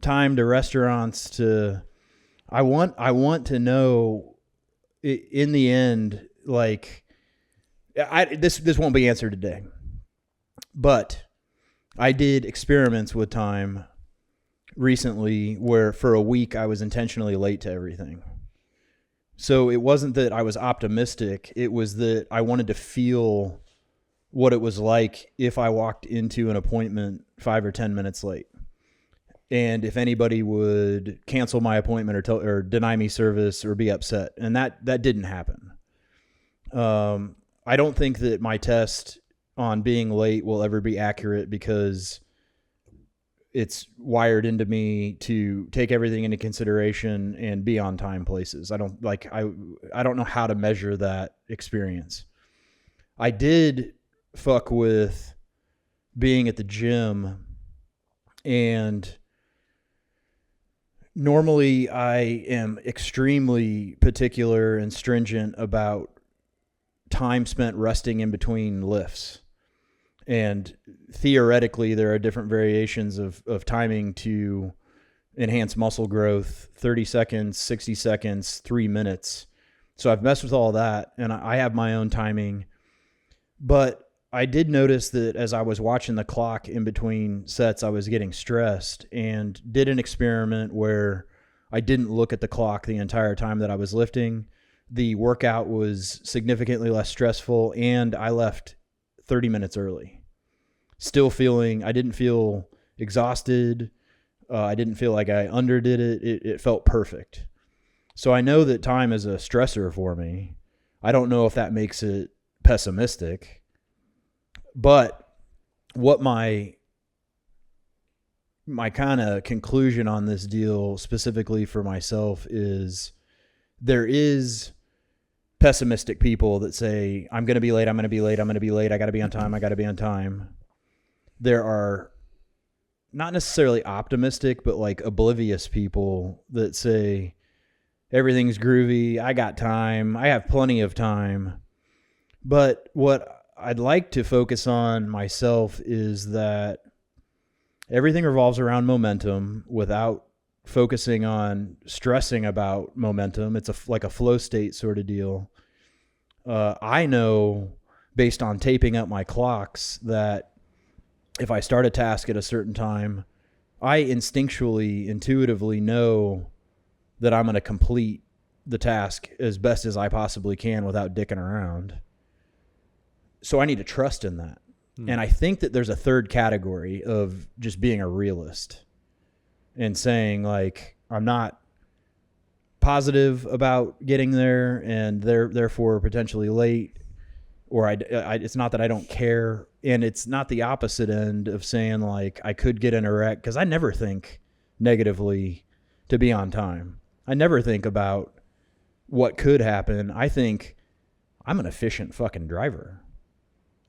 time to restaurants to I want to know in the end, like this won't be answered today, but I did experiments with time recently where for a week I was intentionally late to everything. So it wasn't that I was optimistic. It was that I wanted to feel what it was like if I walked into an appointment 5 or 10 minutes late. And if anybody would cancel my appointment or deny me service or be upset. And that didn't happen. I don't think that my test on being late will ever be accurate because it's wired into me to take everything into consideration and be on time places. I don't know how to measure that experience. I did fuck with being at the gym, and normally I am extremely particular and stringent about time spent resting in between lifts. And theoretically, there are different variations of timing to enhance muscle growth, 30 seconds, 60 seconds, 3 minutes. So I've messed with all that, and I have my own timing. But I did notice that as I was watching the clock in between sets, I was getting stressed, and did an experiment where I didn't look at the clock the entire time that I was lifting. The workout was significantly less stressful, and I left 30 minutes early. Still I didn't feel exhausted. I didn't feel like I underdid it. It felt perfect. So I know that time is a stressor for me. I don't know if that makes it pessimistic, but what my kind of conclusion on this deal specifically for myself is there is pessimistic people that say, I'm going to be late, I'm going to be late, I'm going to be late, I got to be on time, I got to be on time. There are not necessarily optimistic, but like oblivious people that say, everything's groovy, I got time, I have plenty of time. But what I'd like to focus on myself is that everything revolves around momentum without focusing on stressing about momentum. It's like a flow state sort of deal. I know based on taping up my clocks that if I start a task at a certain time, I intuitively know that I'm going to complete the task as best as I possibly can without dicking around. So I need to trust in that. And I think that there's a third category of just being a realist and saying, like, I'm not positive about getting there and therefore potentially late, or it's not that I don't care. And it's not the opposite end of saying, like, I could get in a wreck, because I never think negatively to be on time. I never think about what could happen. I think I'm an efficient fucking driver.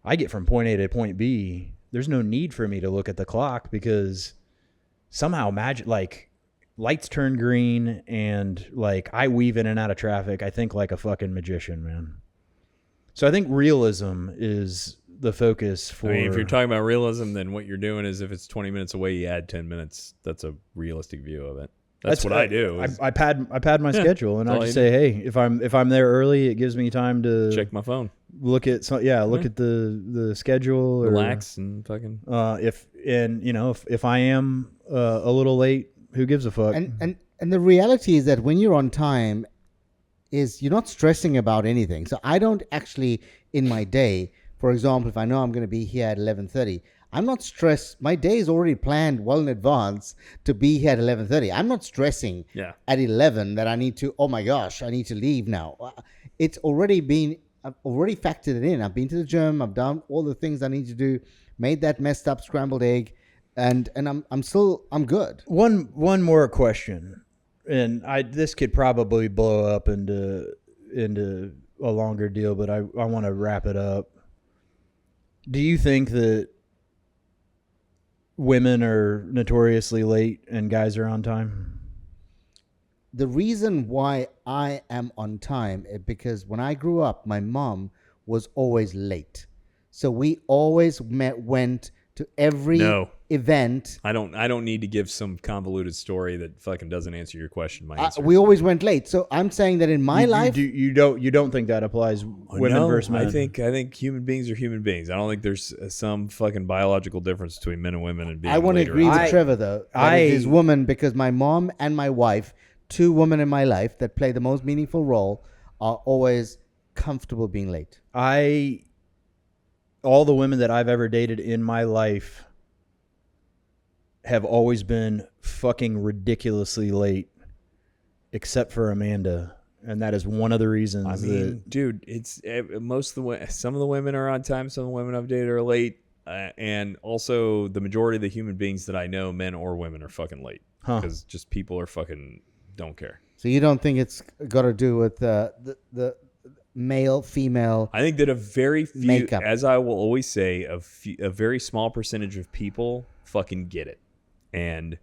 I get from point A to point B. There's no need for me to look at the clock, because somehow like lights turn green and like I weave in and out of traffic. I think like a fucking magician, man. So I think realism is the focus for...
I mean, if you're talking about realism, then what you're doing is if it's 20 minutes away, you add 10 minutes. That's a realistic view of it. That's what I do.
I pad my schedule, and I just say, hey, if I'm there early, it gives me time to
check my phone,
look at at the schedule,
relax, and fucking.
If I am a little late, who gives a fuck?
And the reality is that when you're on time, is you're not stressing about anything. So I don't actually in my day, for example, if I know I'm going to be here at 11:30. I'm not stressed. My day is already planned well in advance to be here at 11:30. I'm not stressing at 11 that I need to, oh my gosh, I need to leave now. It's already been, I've already factored it in. I've been to the gym. I've done all the things I need to do, made that messed up scrambled egg, and I'm good.
One more question, and this could probably blow up into a longer deal, but I want to wrap it up. Do you think that women are notoriously late and guys are on time?
The reason why I am on time is because when I grew up, my mom was always late. So we always went to every event.
I don't need to give some convoluted story that fucking doesn't answer your question. My answer.
We always went late. So I'm saying that in my life,
you don't think that applies women versus men?
I think human beings are human beings. I don't think there's some fucking biological difference between men and women and being.
I want to agree with Trevor though. It is women, because my mom and my wife, two women in my life that play the most meaningful role, are always comfortable being late.
All the women that I've ever dated in my life have always been fucking ridiculously late, except for Amanda. And that is one of the reasons.
I mean, dude, it's some of the women are on time. Some of the women I've dated are late. And also the majority of the human beings that I know, men or women, are fucking late. Because just people are fucking don't care.
So you don't think it's got to do with the male, female?
I think that a very few,
makeup.
As I will always say, a very small percentage of people fucking get it. And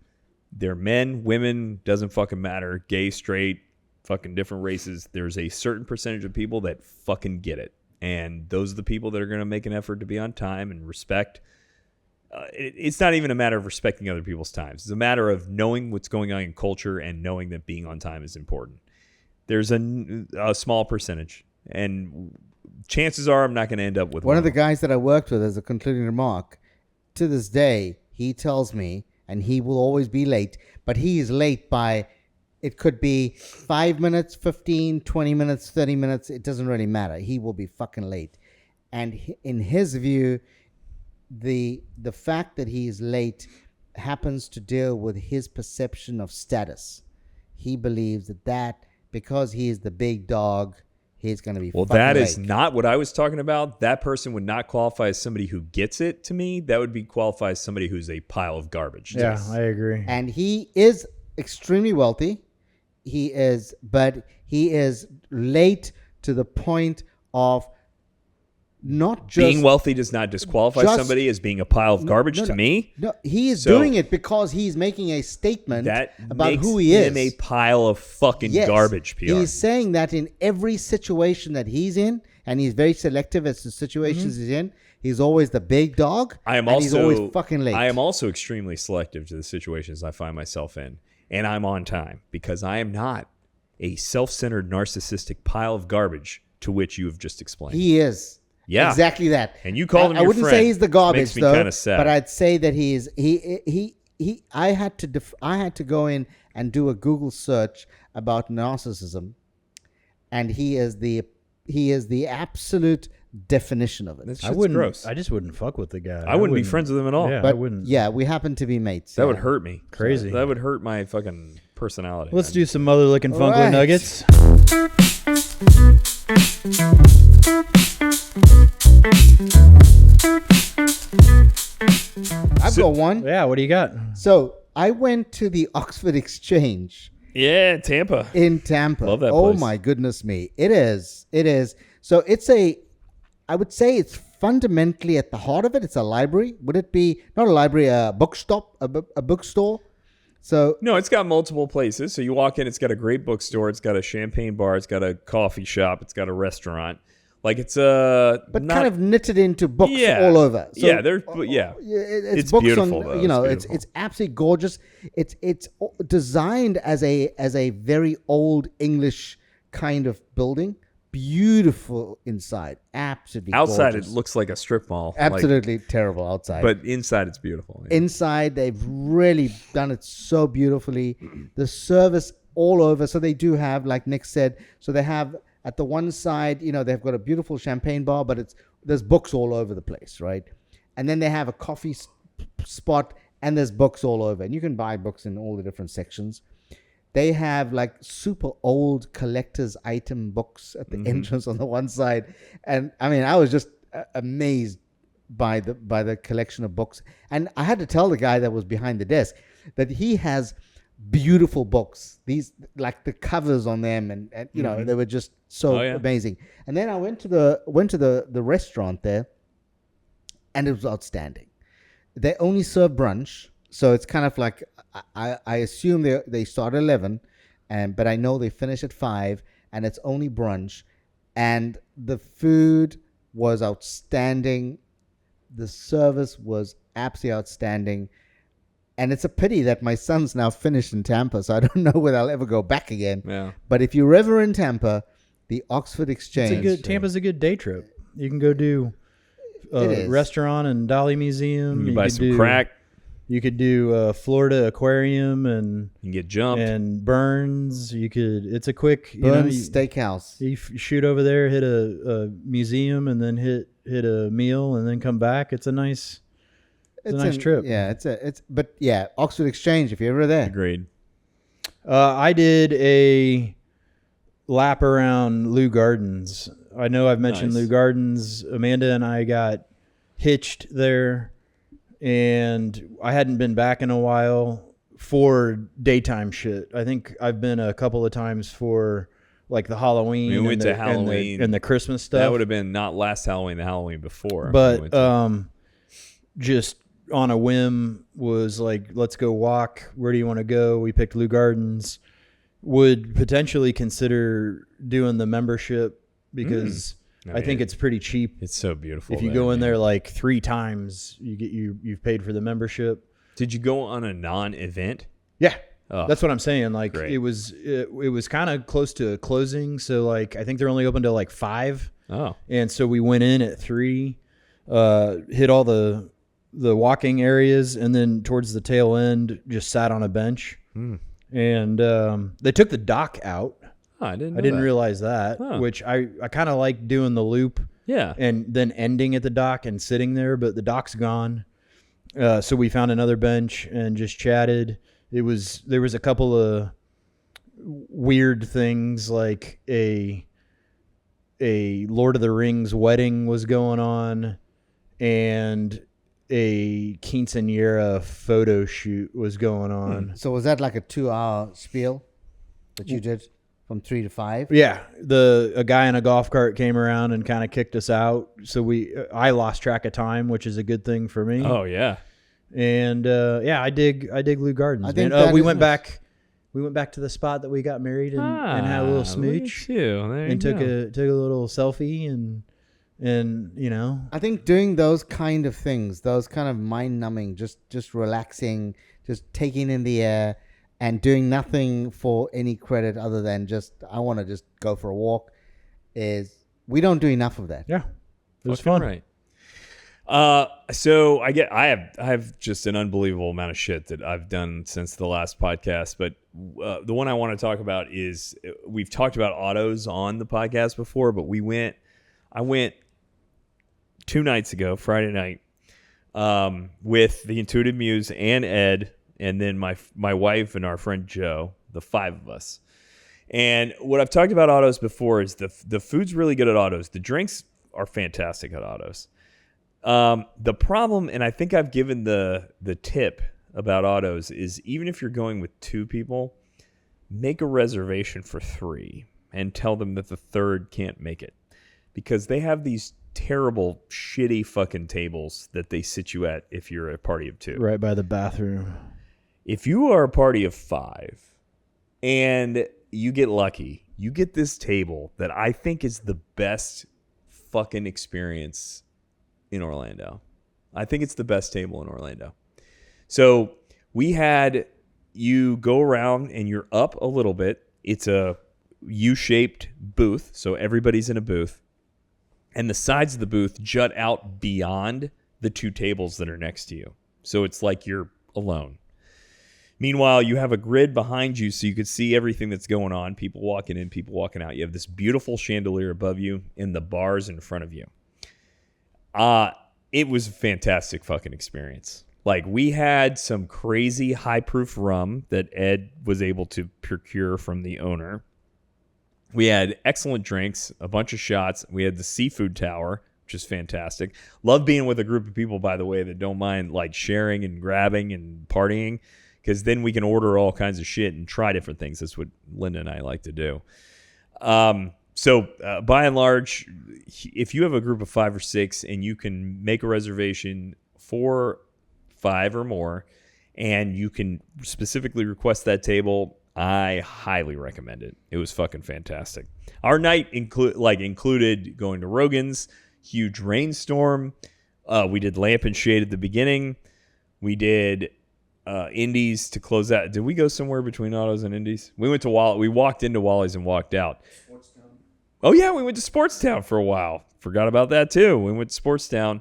they're men, women, doesn't fucking matter, gay, straight, fucking different races. There's a certain percentage of people that fucking get it. And those are the people that are going to make an effort to be on time and respect it's not even a matter of respecting other people's times. It's a matter of knowing what's going on in culture and knowing that being on time is important. There's a small percentage, and chances are I'm not going to end up with
One of the guys that I worked with, as a concluding remark, to this day, he tells me, and he will always be late, but he is late by, it could be 5 minutes, 15, 20 minutes, 30 minutes. It doesn't really matter. He will be fucking late. And in his view, the fact that he is late happens to deal with his perception of status. He believes that because he is the big dog, he's going to be fucking
that
late.
is not what I was talking about. That person would not qualify as somebody who gets it to me. That would be qualified as somebody who's a pile of garbage.
Yeah, I agree.
And he is extremely wealthy. But he is late to the point of not just
being wealthy does not disqualify somebody as being a pile of garbage to me.
No, he is doing it because he's making a statement about who he is.
Him a pile of fucking garbage, PR.
He's saying that in every situation that he's in, and he's very selective as to situations he's in. He's always the big dog. He's always fucking late.
I am also extremely selective to the situations I find myself in, and I'm on time because I am not a self-centered, narcissistic pile of garbage to which you have just explained.
He is. Yeah, exactly that.
And you called him your friend.
I wouldn't say he's the garbage,
makes me
though.
kind of sad.
But I'd say that he is. I had to go in and do a Google search about narcissism, and he is the absolute definition of it.
That's gross.
I just wouldn't fuck with the guy.
I wouldn't be friends with him at all.
Yeah,
but
I wouldn't.
Yeah, we happen to be mates.
That would hurt me.
Crazy.
That would hurt my fucking personality.
Let's do some mother licking Funkler
right.
nuggets.
I've got one.
Yeah, what do you got?
So I went to the Oxford Exchange.
Yeah, Tampa.
In Tampa.
Love that
Oh
place.
my goodness me. It is. So I would say it's fundamentally at the heart of it. It's a library. Would it be not a library, a bookstop, a bookstore? So
no, it's got multiple places. So you walk in, it's got a great bookstore, it's got a champagne bar, it's got a coffee shop, it's got a restaurant. Like it's
but kind of knitted into books all over. So, it's books
beautiful.
Though. It's absolutely gorgeous. It's designed as a very old English kind of building. Beautiful inside, absolutely
outside
gorgeous.
It looks like a strip mall.
Absolutely terrible outside,
but inside it's beautiful. Yeah.
Inside they've really done it so beautifully. The service all over. So they do have, like Nick said, so they have at the one side, they've got a beautiful champagne bar, but there's books all over the place, right? And then they have a coffee spot, and there's books all over, and you can buy books in all the different sections. They have like super old collector's item books at the entrance on the one side. And I mean, I was just amazed by the collection of books. And I had to tell the guy that was behind the desk that he has beautiful books. These, like the covers on them, and they were just so amazing. And then I went to the restaurant there, and it was outstanding. They only serve brunch. So it's kind of like, I assume they start at 11, but I know they finish at 5, and it's only brunch. And the food was outstanding. The service was absolutely outstanding. And it's a pity that my son's now finished in Tampa, so I don't know whether I'll ever go back again.
Yeah.
But if you're ever in Tampa, the Oxford Exchange.
Tampa's a good day trip. You can go do a restaurant and Dolly Museum.
You can buy some crack.
You could do Florida Aquarium and
you can get jumped
and Burns. It's a quick
Burns Steakhouse.
You shoot over there, hit a museum, and then hit a meal, and then come back. It's a nice trip.
Yeah, but Oxford Exchange if you're ever there.
Agreed.
I did a lap around Leu Gardens. I know I've mentioned Leu Gardens. Amanda and I got hitched there. And I hadn't been back in a while for daytime shit. I think I've been a couple of times for like the Halloween.
We went to Halloween
and the Christmas stuff.
That would have been not last Halloween, the Halloween before.
But just on a whim was like, let's go walk. Where do you want to go? We picked Leu Gardens. Would potentially consider doing the membership because I think it's pretty cheap.
It's so beautiful.
If you go in there like 3 times, you've paid for the membership.
Did you go on a non-event?
Yeah.
Oh,
That's what I'm saying. Like
great.
it was kind of close to closing. So like, I think they're only open till like 5.
Oh.
And so we went in at 3, hit all the walking areas. And then towards the tail end, just sat on a bench. And they took the dock out.
Oh, I didn't
realize that, which I kind of like doing the loop.
Yeah.
And then ending at the dock and sitting there, but the dock's gone. So we found another bench and just chatted. There was a couple of weird things, like a Lord of the Rings wedding was going on, and a quinceañera photo shoot was going on.
So was that like a 2-hour spiel that you did from 3 to 5?
Yeah, a guy in a golf cart came around and kind of kicked us out. So I lost track of time, which is a good thing for me.
Oh yeah.
And I dig Leu Gardens.
I think
man. We
is
went
nice.
back. We went back to the spot that we got married and had a little smooch and took a little selfie and
I think doing those kind of things, those kind of mind numbing, just relaxing, just taking in the air and doing nothing for any credit other than just I want to just go for a walk, we don't do enough of that.
Yeah, it was fun.
Right. So I have just an unbelievable amount of shit that I've done since the last podcast, but the one I want to talk about is we've talked about autos on the podcast before, but I went 2 nights ago, Friday night, with the Intuitive Muse and Ed, and then my wife and our friend Joe, the 5 of us. And what I've talked about autos before is the food's really good at autos. The drinks are fantastic at autos. The problem, and I think I've given the tip about autos, is even if you're going with 2 people, make a reservation for 3 and tell them that the 3rd can't make it, because they have these terrible, shitty fucking tables that they sit you at if you're a party of 2.
Right by the bathroom.
If you are a party of 5 and you get lucky, you get this table that I think is the best fucking experience in Orlando. I think it's the best table in Orlando. So we had you go around and you're up a little bit. It's a U-shaped booth, so everybody's in a booth. And the sides of the booth jut out beyond the 2 tables that are next to you. So it's like you're alone. Meanwhile, you have a grid behind you so you can see everything that's going on. People walking in, people walking out. You have this beautiful chandelier above you and the bars in front of you. It was a fantastic fucking experience. Like, we had some crazy high-proof rum that Ed was able to procure from the owner. We had excellent drinks, a bunch of shots. We had the seafood tower, which is fantastic. Love being with a group of people, by the way, that don't mind like sharing and grabbing and partying, because then we can order all kinds of shit and try different things. That's what Linda and I like to do. So by and large, if you have a group of 5 or 6 and you can make a reservation for 5 or more, and you can specifically request that table, I highly recommend it. It was fucking fantastic. Our night included going to Rogan's, huge rainstorm. We did Lamp and Shade at the beginning. We did Indies to close out. Did we go somewhere between Autos and Indies? We went to We walked into Wally's and walked out. Oh yeah, we went to Sportstown for a while. Forgot about that too. We went to Sportstown.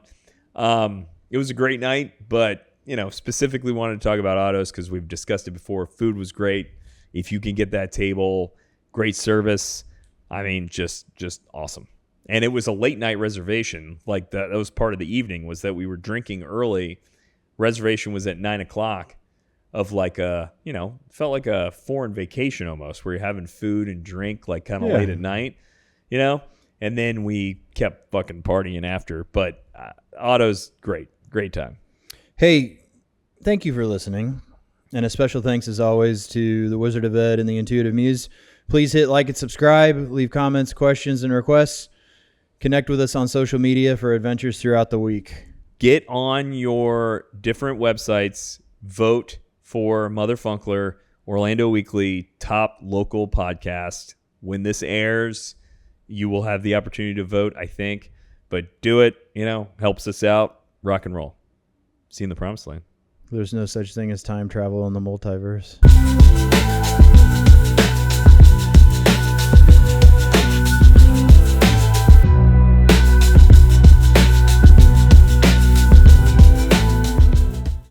It was a great night, but specifically wanted to talk about autos because we've discussed it before. Food was great. If you can get that table, great service. I mean, just awesome. And it was a late night reservation. Like that was part of the evening, was that we were drinking early. Reservation was at 9:00. Of like felt like a foreign vacation almost, where you're having food and drink like kind of late at night, and then we kept fucking partying after. But Otto's great time.
Hey, thank you for listening. And a special thanks, as always, to the Wizard of Ed and the Intuitive Muse. Please hit like and subscribe, leave comments, questions, and requests. Connect with us on social media for adventures throughout the week.
Get on your different websites, vote for Motherfunkler, Orlando Weekly, top local podcast. When this airs, You will have the opportunity to vote, I think. But do it, helps us out. Rock and roll. See you in the promised land.
There's no such thing as time travel in the multiverse.